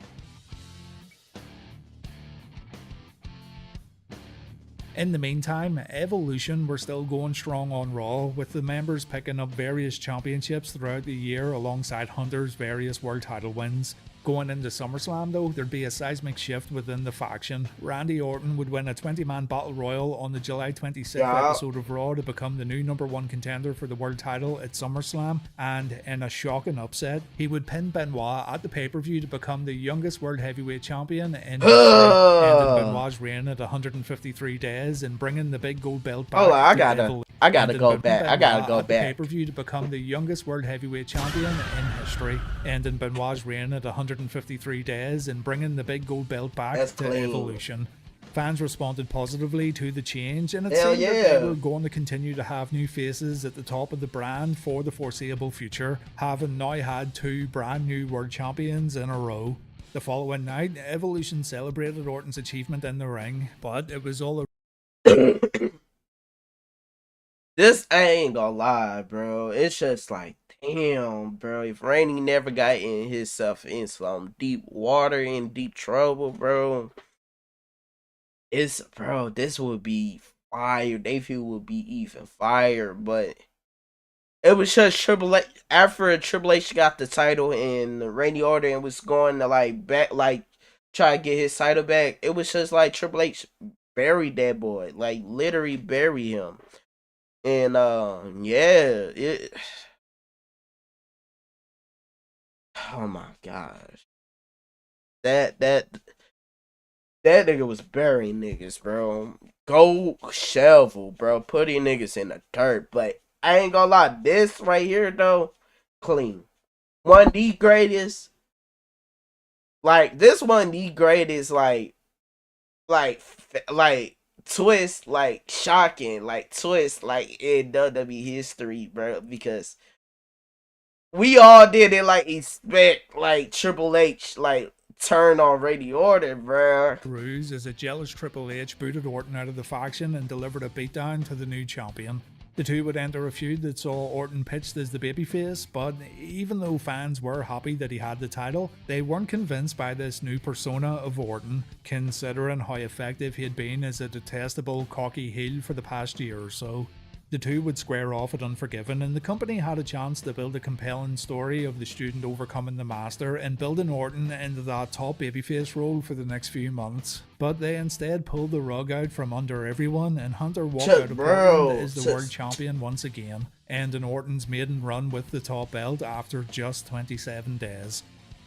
In the meantime, Evolution were still going strong on Raw, with the members picking up various championships throughout the year alongside Hunter's various world title wins. Going into SummerSlam though, there'd be a seismic shift within the faction. Randy Orton would win a 20-man battle royal on the July 26th episode of Raw to become the new #1 contender for the world title at SummerSlam, and in a shocking upset, he would pin Benoit at the pay-per-view to become the youngest world heavyweight champion in history, ending Benoit's reign at 153 days and bringing the big gold belt back. Hold on, I gotta go back. I gotta go back. Pay-per-view to become the youngest world heavyweight champion in history, ending Benoit's reign at 153 days and bringing the big gold belt back to Evolution. Fans responded positively to the change, and it seemed that they were going to continue to have new faces at the top of the brand for the foreseeable future, having now had 2 brand new world champions in a row. The following night, Evolution celebrated Orton's achievement in the ring, but it was all This, I ain't gonna lie, bro. It's just like, damn, bro. If Randy never got in himself in some deep water, in deep trouble, bro, this would be fire. They feel would be even fire, but it was just Triple H. After Triple H got the title and Randy Orton was going to try to get his title back, it was just like Triple H buried that boy, like literally bury him. And oh my gosh, that nigga was burying niggas, bro. Go shovel, bro, putting niggas in the dirt. But I ain't gonna lie, this right here though, clean. One of the greatest, this one of the greatest, twist, shocking, twist, in WWE history, bro, because we all did it, expect, Triple H, turn on Randy Orton, bro. Cruz, as a jealous Triple H booted Orton out of the faction and delivered a beatdown to the new champion. The two would enter a feud that saw Orton pitched as the babyface, but even though fans were happy that he had the title, they weren't convinced by this new persona of Orton, considering how effective he had been as a detestable, cocky heel for the past year or so. The two would square off at Unforgiven, and the company had a chance to build a compelling story of the student overcoming the master and building Orton into that top babyface role for the next few months. But they instead pulled the rug out from under everyone, and Hunter walked out of Portland as the world champion once again, ending Orton's maiden run with the top belt after just 27 days.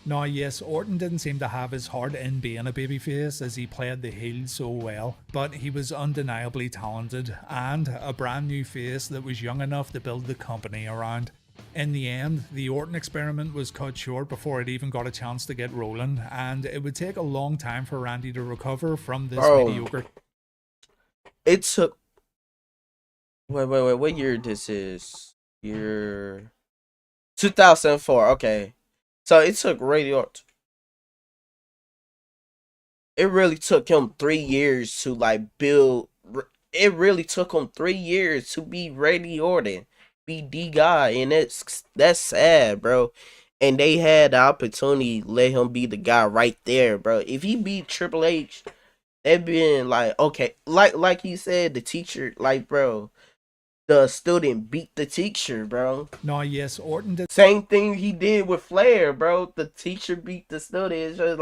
Now yes, Orton didn't seem to have his heart in being a babyface as he played the heel so well, but he was undeniably talented and a brand new face that was young enough to build the company around. In the end, the Orton experiment was cut short before it even got a chance to get rolling, and it would take a long time for Randy to recover from this mediocre. It took... Wait, what year this is? Year... 2004, okay. So it took Randy Orton. It really took him 3 years to build. It really took him 3 years to be Randy Orton, be the guy, and that's sad, bro. And they had the opportunity to let him be the guy right there, bro. If he beat Triple H, they'd been okay, like he said, the teacher, bro. The student beat the teacher, bro. No, yes, Orton did. Same thing he did with Flair, bro. The teacher beat the student. It's just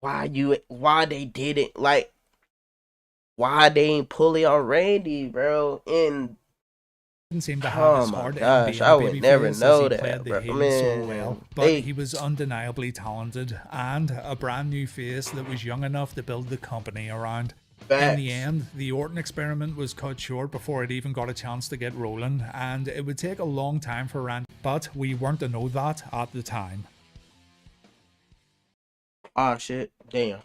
why they didn't, why they ain't pull it on Randy, bro? And didn't seem to have his heart in being I would never know that, bro. So well, but he was undeniably talented and a brand new face that was young enough to build the company around. In the end, the Orton experiment was cut short before it even got a chance to get rolling, and it would take a long time for Randy, but we weren't to know that at the time. Ah, shit. Damn.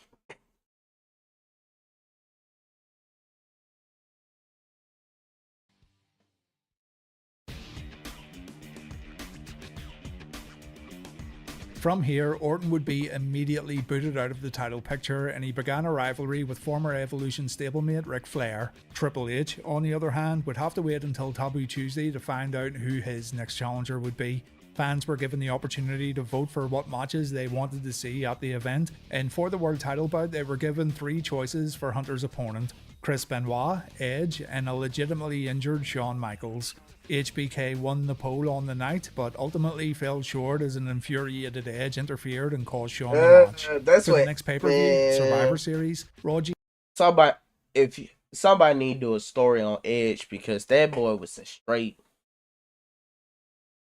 From here, Orton would be immediately booted out of the title picture, and he began a rivalry with former Evolution stablemate Ric Flair. Triple H, on the other hand, would have to wait until Taboo Tuesday to find out who his next challenger would be. Fans were given the opportunity to vote for what matches they wanted to see at the event, and for the world title bout they were given 3 choices for Hunter's opponent: Chris Benoit, Edge, and a legitimately injured Shawn Michaels. HBK won the poll on the night, but ultimately fell short as an infuriated Edge interfered and caused Shawn the match. That's For what the next pay-per-view, Survivor Series, Raw G somebody need to do a story on Edge, because that boy was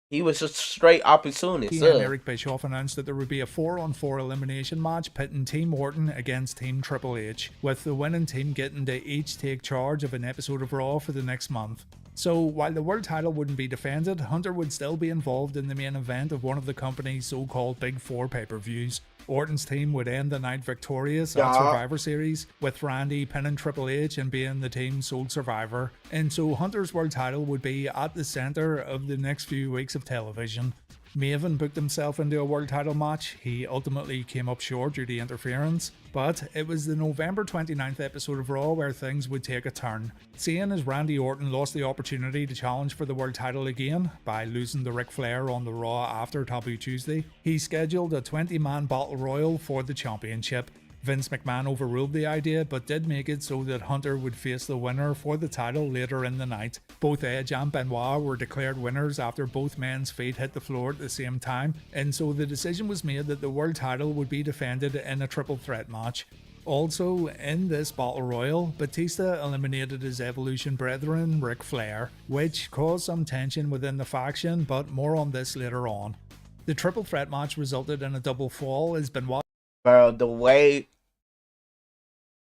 he was a straight opportunist. and Eric Bischoff announced that there would be a 4-on-4 elimination match pitting Team Orton against Team Triple H, with the winning team getting to each take charge of an episode of Raw for the next month. So while the world title wouldn't be defended, Hunter would still be involved in the main event of one of the company's so-called Big Four pay-per-views. Orton's team would end the night victorious at Survivor Series, with Randy pinning Triple H and being the team's sole survivor. And so Hunter's world title would be at the center of the next few weeks of television. Maven booked himself into a world title match. He ultimately came up short due to interference, but it was the November 29th episode of Raw where things would take a turn. Seeing as Randy Orton lost the opportunity to challenge for the world title again by losing to Ric Flair on the Raw after Taboo Tuesday, he scheduled a 20-man battle royal for the championship. Vince McMahon overruled the idea, but did make it so that Hunter would face the winner for the title later in the night. Both Edge and Benoit were declared winners after both men's feet hit the floor at the same time, and so the decision was made that the world title would be defended in a triple threat match. Also, in this battle royal, Batista eliminated his Evolution brethren Ric Flair, which caused some tension within the faction, but more on this later on. The triple threat match resulted in a double fall as Benoit the way,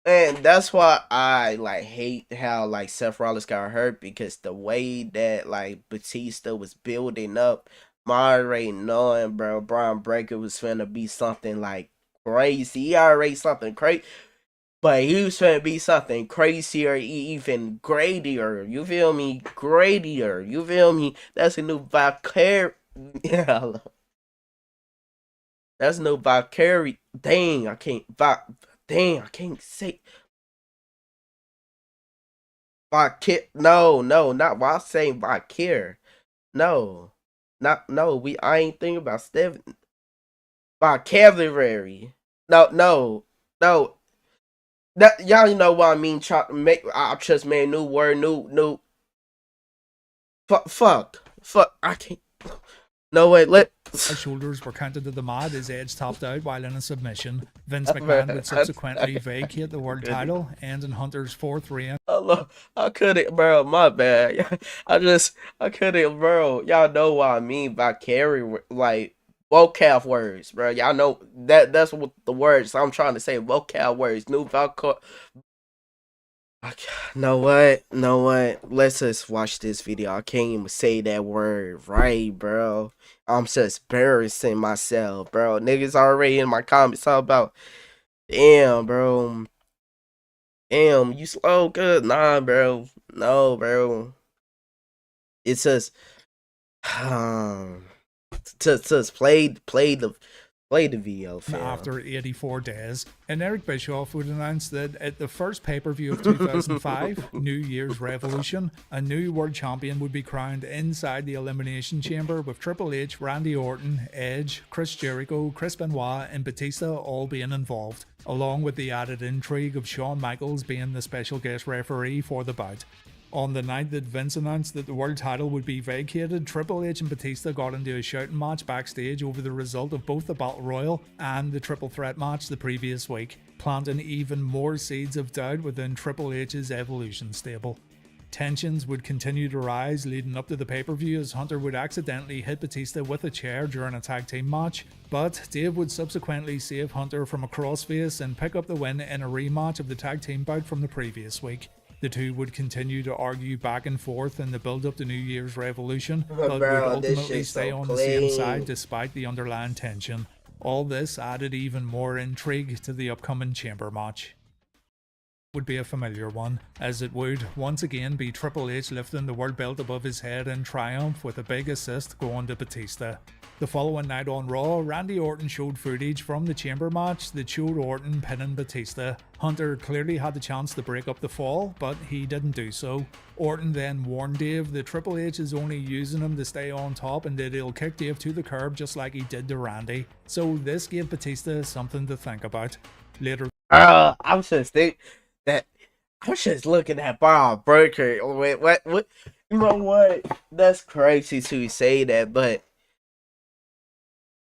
and that's why I hate how Seth Rollins got hurt, because the way that Batista was building up, moderating, knowing Brian Breaker was finna be something crazy. He already something crazy, but he was finna be something crazier, even greater. You feel me? Greater. You feel me? That's a new Valkyrie. Yeah. That's no Valkyrie. Dang, I can't say Valkyrie. No, not while saying Valkyrie. No. I ain't thinking about Steven. Vocabulary. No. That y'all know what I mean. I just made a new word, new. Fuck. I can't. No, wait, shoulders were counted to the mat as Edge topped out while in a submission. Vince McMahon would subsequently vacate the world title, ending Hunter's 4th reign. I couldn't, bro. My bad. I couldn't, bro. Y'all know what I mean by carry, vocab words, bro. Y'all know that's what the words I'm trying to say. Vocab words, new vocab. Know what? Let's just watch this video. I can't even say that word right, bro. I'm just embarrassing myself, bro. Niggas already in my comments talking about, damn, bro. Damn, you slow good? Nah, bro. No, bro. It's just, just play the video, fam. After 84 days, and Eric Bischoff would announce that at the first pay-per-view of 2005, New Year's Revolution, a new world champion would be crowned inside the Elimination Chamber, with Triple H, Randy Orton, Edge, Chris Jericho, Chris Benoit, and Batista all being involved, along with the added intrigue of Shawn Michaels being the special guest referee for the bout. On the night that Vince announced that the world title would be vacated, Triple H and Batista got into a shouting match backstage over the result of both the Battle Royal and the Triple Threat match the previous week, planting even more seeds of doubt within Triple H's Evolution stable. Tensions would continue to rise leading up to the pay-per-view, as Hunter would accidentally hit Batista with a chair during a tag team match, but Dave would subsequently save Hunter from a crossface and pick up the win in a rematch of the tag team bout from the previous week. The two would continue to argue back and forth in the build-up to New Year's Revolution, but would ultimately stay on the same side despite the underlying tension. All this added even more intrigue to the upcoming chamber match. would be a familiar one, as it would once again be Triple H lifting the world belt above his head in triumph with a big assist going to Batista. The following night on Raw, Randy Orton showed footage from the chamber match that showed Orton pinning Batista. Hunter clearly had the chance to break up the fall, but he didn't do so. Orton then warned Dave that Triple H is only using him to stay on top and that he'll kick Dave to the curb just like he did to Randy. So this gave Batista something to think about. Later, I'm just that I'm just looking at Bob Breaker. What? You know what? That's crazy to say that, but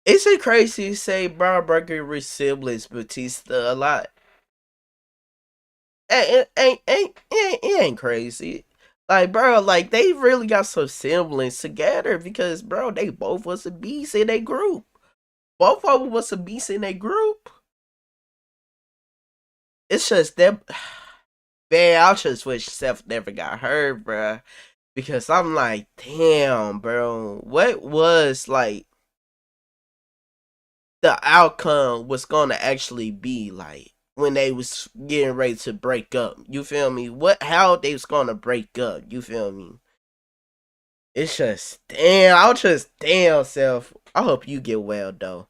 is it crazy to say Bob Breaker resembles Batista a lot? It ain't crazy. Like, bro, like they really got some semblance together because, bro, they both was a beast in their group. Both of them was a beast in their group. It's just them. Man, I just wish Seth never got hurt, bro. Because I'm like, damn, bro. What was, like, the outcome was going to actually be, like, when they was getting ready to break up? You feel me? How they was going to break up? You feel me? It's just, damn, Seth. I hope you get well, though.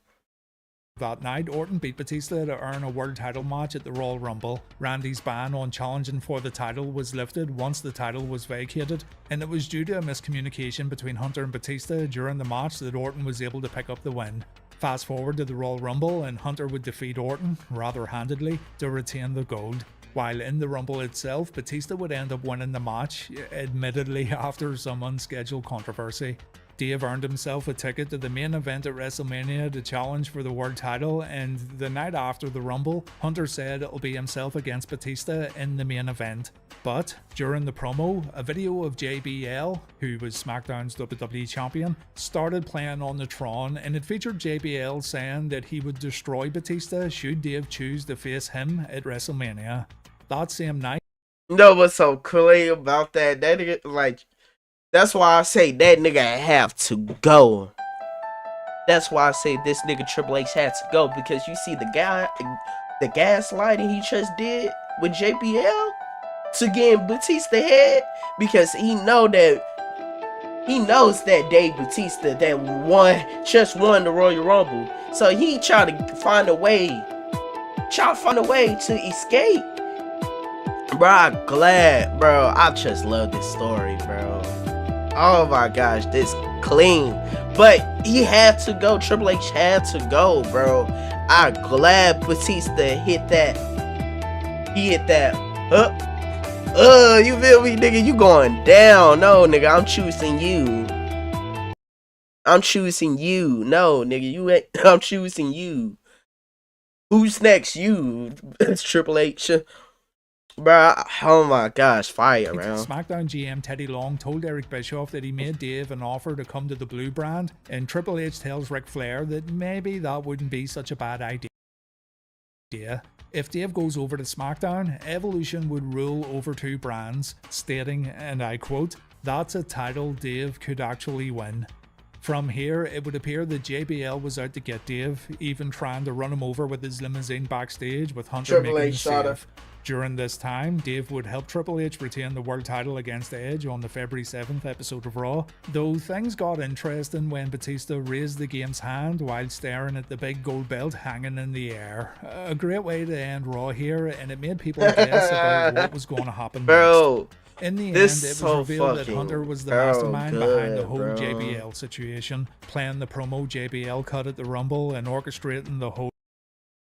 That night, Orton beat Batista to earn a world title match at the Royal Rumble. Randy's ban on challenging for the title was lifted once the title was vacated, and it was due to a miscommunication between Hunter and Batista during the match that Orton was able to pick up the win. Fast forward to the Royal Rumble, and Hunter would defeat Orton, rather handedly, to retain the gold. While in the Rumble itself, Batista would end up winning the match, admittedly after some unscheduled controversy. Dave earned himself a ticket to the main event at WrestleMania to challenge for the world title, and the night after the Rumble, Hunter said it'll be himself against Batista in the main event. But during the promo, a video of JBL, who was SmackDown's WWE champion, started playing on the Tron, and it featured JBL saying that he would destroy Batista should Dave choose to face him at WrestleMania. That same night, You know what's so cool about that? That nigga, like, that's why I say that nigga have to go. That's why I say this nigga Triple H had to go, because you see the gaslighting he just did with JBL to get Batista head, because he knows that Dave Batista that just won the Royal Rumble, so he try to find a way to escape. Bro, I'm glad, bro. I just love this story, bro. Oh my gosh, this clean. But he had to go. Triple H had to go, bro. I'm glad Batista hit that. He hit that. You feel me, nigga? You going down. No, nigga, I'm choosing you. No, nigga, you ain't. I'm choosing you. Who's next? You. It's Triple H. Bro, oh my gosh, fire, man. SmackDown GM Teddy Long told Eric Bischoff that he made Dave an offer to come to the Blue brand, and Triple H tells Ric Flair that maybe that wouldn't be such a bad idea. If Dave goes over to SmackDown, Evolution would rule over two brands, stating, and I quote, "That's a title Dave could actually win." From here, it would appear that JBL was out to get Dave, even trying to run him over with his limousine backstage, with Hunter making the save. During this time, Dave would help Triple H retain the world title against Edge on the February 7th episode of Raw, though things got interesting when Batista raised the game's hand while staring at the big gold belt hanging in the air. A great way to end Raw here, and it made people guess about what was going to happen bro, next. In the end, this it was so revealed that Hunter was the mastermind behind the whole bro. JBL situation, playing the promo JBL cut at the Rumble and orchestrating the whole.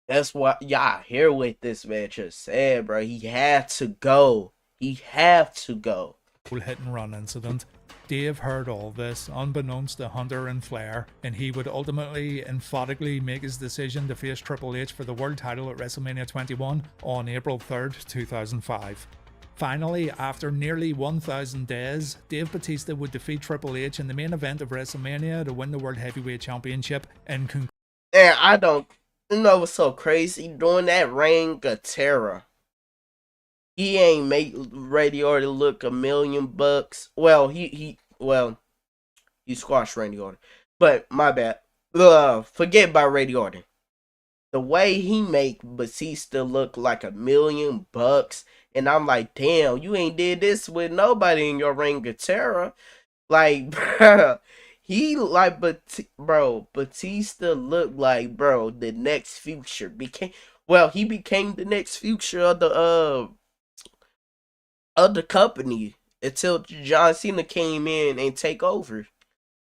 That's what y'all hear what this man just said, bro. He had to go. He had to go. Hit and run incident. Dave heard all this, unbeknownst to Hunter and Flair, and he would ultimately emphatically make his decision to face Triple H for the world title at WrestleMania 21 on April 3rd, 2005. Finally, after nearly 1,000 days, Dave Batista would defeat Triple H in the main event of WrestleMania to win the World Heavyweight Championship and And I don't. You know what's so crazy? During that reign of terror, he ain't make Randy Orton look $1 million. Well, he squashed Randy Orton, but my bad. Forget about Randy Orton. the way he make Batista look like $1,000,000, and I'm like, damn, you ain't did this with nobody in your Reign of Terror. Like, bro, he like, bro, Batista looked like, bro, the next Future he became the next Future of the company until John Cena came in and take over.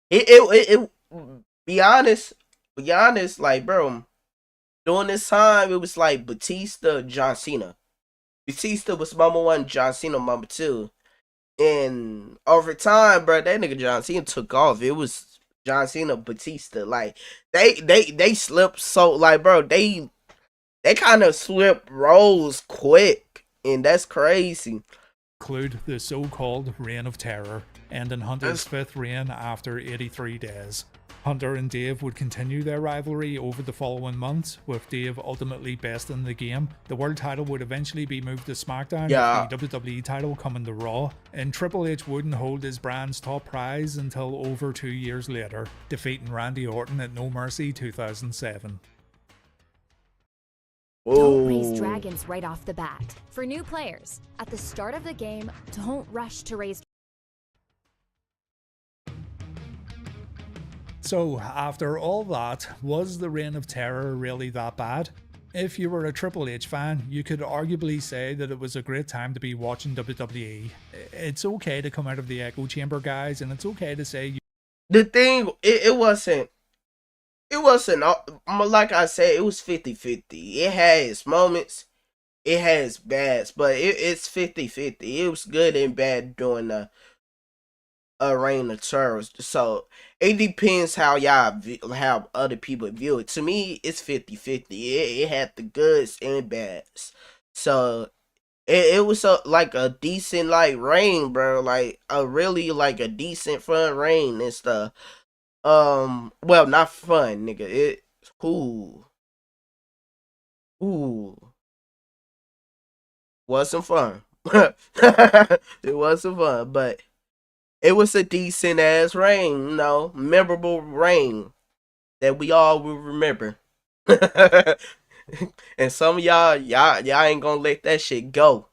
It be honest, like, bro, during this time it was like Batista, John Cena. Batista was number one, John Cena number two. And over time, bro, that nigga John Cena took off. It was John Cena, Batista. Like, they slipped so, like, bro, they kind of slipped roles quick, and that's crazy. Include the so-called Reign of Terror, ending Hunter's fifth reign after 83 days. Hunter and Dave would continue their rivalry over the following months, with Dave ultimately best in the game. The world title would eventually be moved to SmackDown, with the WWE title coming to Raw, and Triple H wouldn't hold his brand's top prize until over 2 years later, defeating Randy Orton at No Mercy 2007. Don't raise dragons right off the bat. For new players, at the start of the game, don't rush to raise. So, after all that, was the Reign of Terror really that bad? If you were a Triple H fan, you could arguably say that it was a great time to be watching WWE. It's okay to come out of the echo chamber, guys, and it's okay to say the thing, it wasn't, like I said, it was 50-50. It had its moments, it has bads, but it's 50-50. It was good and bad during the Reign of Terror. So it depends how how other people view it. To me, it's 50-50. It had the goods and bads. So it was like a decent like reign, bro. Like a really like a decent fun reign and stuff. Well, not fun, nigga. Wasn't fun. It wasn't fun, but it was a decent ass reign, you know, memorable reign that we all will remember. And some of y'all ain't gonna let that shit go.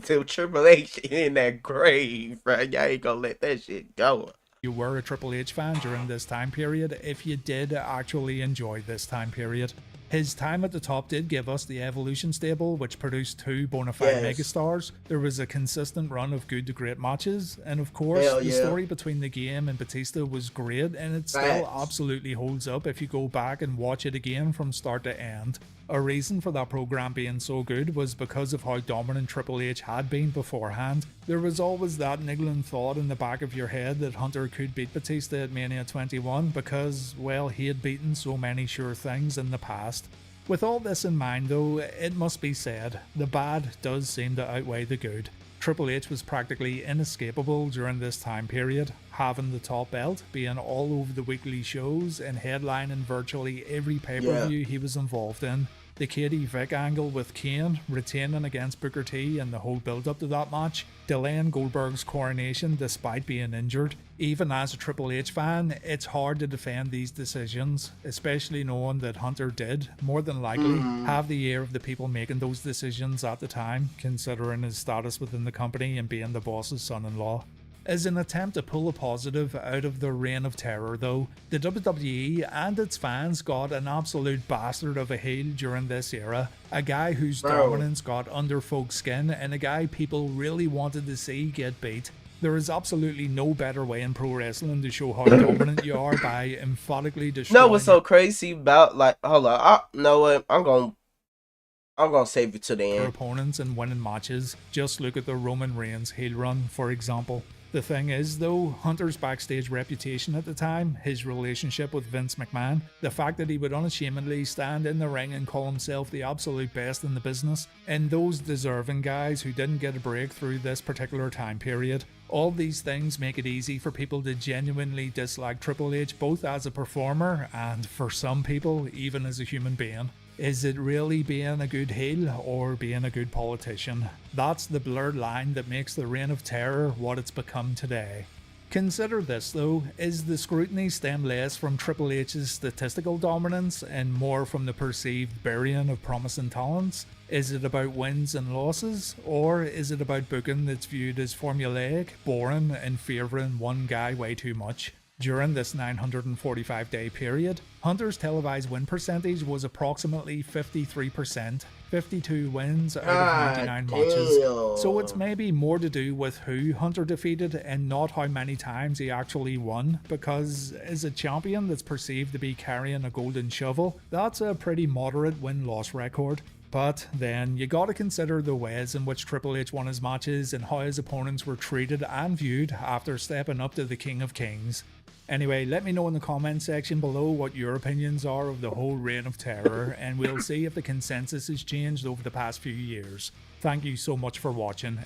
Till Triple H in that grave, right? Y'all ain't gonna let that shit go. You were a Triple H fan during this time period, if you did actually enjoy this time period. His time at the top did give us the Evolution stable, which produced 2 bona fide megastars. There was a consistent run of good to great matches, and of course, the story between the game and Batista was great, and it still absolutely holds up if you go back and watch it again from start to end. A reason for that program being so good was because of how dominant Triple H had been beforehand. There was always that niggling thought in the back of your head that Hunter could beat Batista at Mania 21 because, well, he had beaten so many sure things in the past. With all this in mind though, it must be said, the bad does seem to outweigh the good. Triple H was practically inescapable during this time period, having the top belt, being all over the weekly shows and headlining virtually every pay-per-view he was involved in. The Katie Vick angle with Kane, retaining against Booker T and the whole build-up to that match, delaying Goldberg's coronation despite being injured. Even as a Triple H fan, it's hard to defend these decisions, especially knowing that Hunter did, more than likely, have the ear of the people making those decisions at the time, considering his status within the company and being the boss's son-in-law. As an attempt to pull a positive out of the Reign of Terror though, the WWE and its fans got an absolute bastard of a heel during this era, a guy whose dominance got under folks' skin and a guy people really wanted to see get beat. There is absolutely no better way in pro wrestling to show how dominant you are by emphatically destroying. No, what's so crazy about, like, hold on, know what, I'm gonna save it to the end. Opponents and winning matches. Just look at the Roman Reigns heel run, for example. The thing is though, Hunter's backstage reputation at the time, his relationship with Vince McMahon, the fact that he would unashamedly stand in the ring and call himself the absolute best in the business, and those deserving guys who didn't get a break through this particular time period. All these things make it easy for people to genuinely dislike Triple H both as a performer and, for some people, even as a human being. Is it really being a good heel or being a good politician? That's the blurred line that makes the Reign of Terror what it's become today. Consider this though, is the scrutiny stem less from Triple H's statistical dominance and more from the perceived burying of promising talents? Is it about wins and losses, or is it about booking that's viewed as formulaic, boring, and favouring one guy way too much? During this 945-day period, Hunter's televised win percentage was approximately 53%, 52 wins out of 99 matches. So it's maybe more to do with who Hunter defeated and not how many times he actually won, because as a champion that's perceived to be carrying a golden shovel, that's a pretty moderate win-loss record. But then you gotta consider the ways in which Triple H won his matches and how his opponents were treated and viewed after stepping up to the King of Kings. Anyway, let me know in the comment section below what your opinions are of the whole Reign of Terror, and we'll see if the consensus has changed over the past few years. Thank you so much for watching.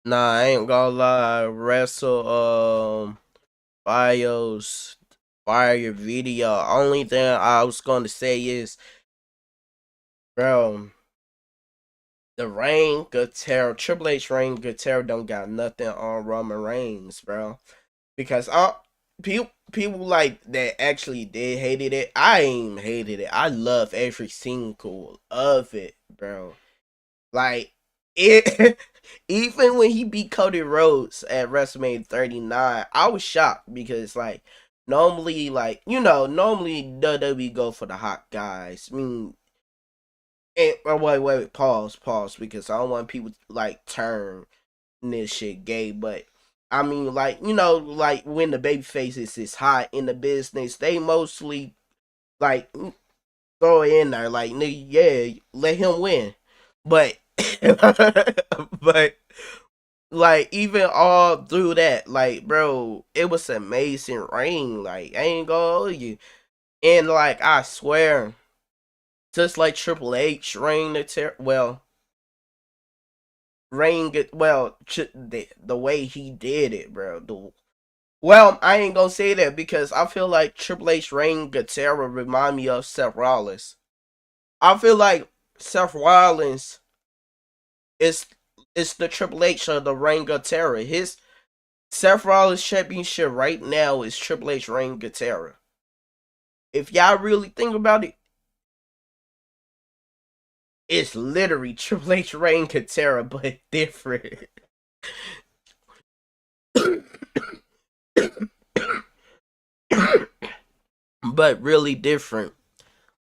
Nah, I ain't gonna lie. Bios fire video. Only thing I was gonna say is, bro, the Reign of Terror, Triple H Reign of Terror don't got nothing on Roman Reigns, bro. Because people like that actually did hated it. I ain't hated it. I love every single of it, bro. Like it. Even when he beat Cody Rhodes at WrestleMania 39, I was shocked because like normally WWE go for the hot guys. I mean, wait, pause, because I don't want people to like turn this shit gay, but I mean, like, like when the baby faces is hot in the business, they mostly like throw it in there, like, yeah, let him win. But but like even all through that, like, bro, it was amazing reign. Like, I ain't gonna hold you. And like, I swear, just like Triple H Reign of Terror, the way he did it, bro. I ain't gonna say that because I feel like Triple H Reign of Terror remind me of Seth Rollins. I feel like Seth Rollins is the Triple H of the Reign of Terror. His Seth Rollins championship right now is Triple H Reign of Terror. If y'all really think about it, it's literally Triple H Reign of Terror, but different. But really different.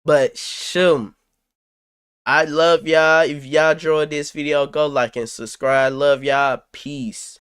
But shoot, I love y'all. If y'all enjoyed this video, go like and subscribe. Love y'all. Peace.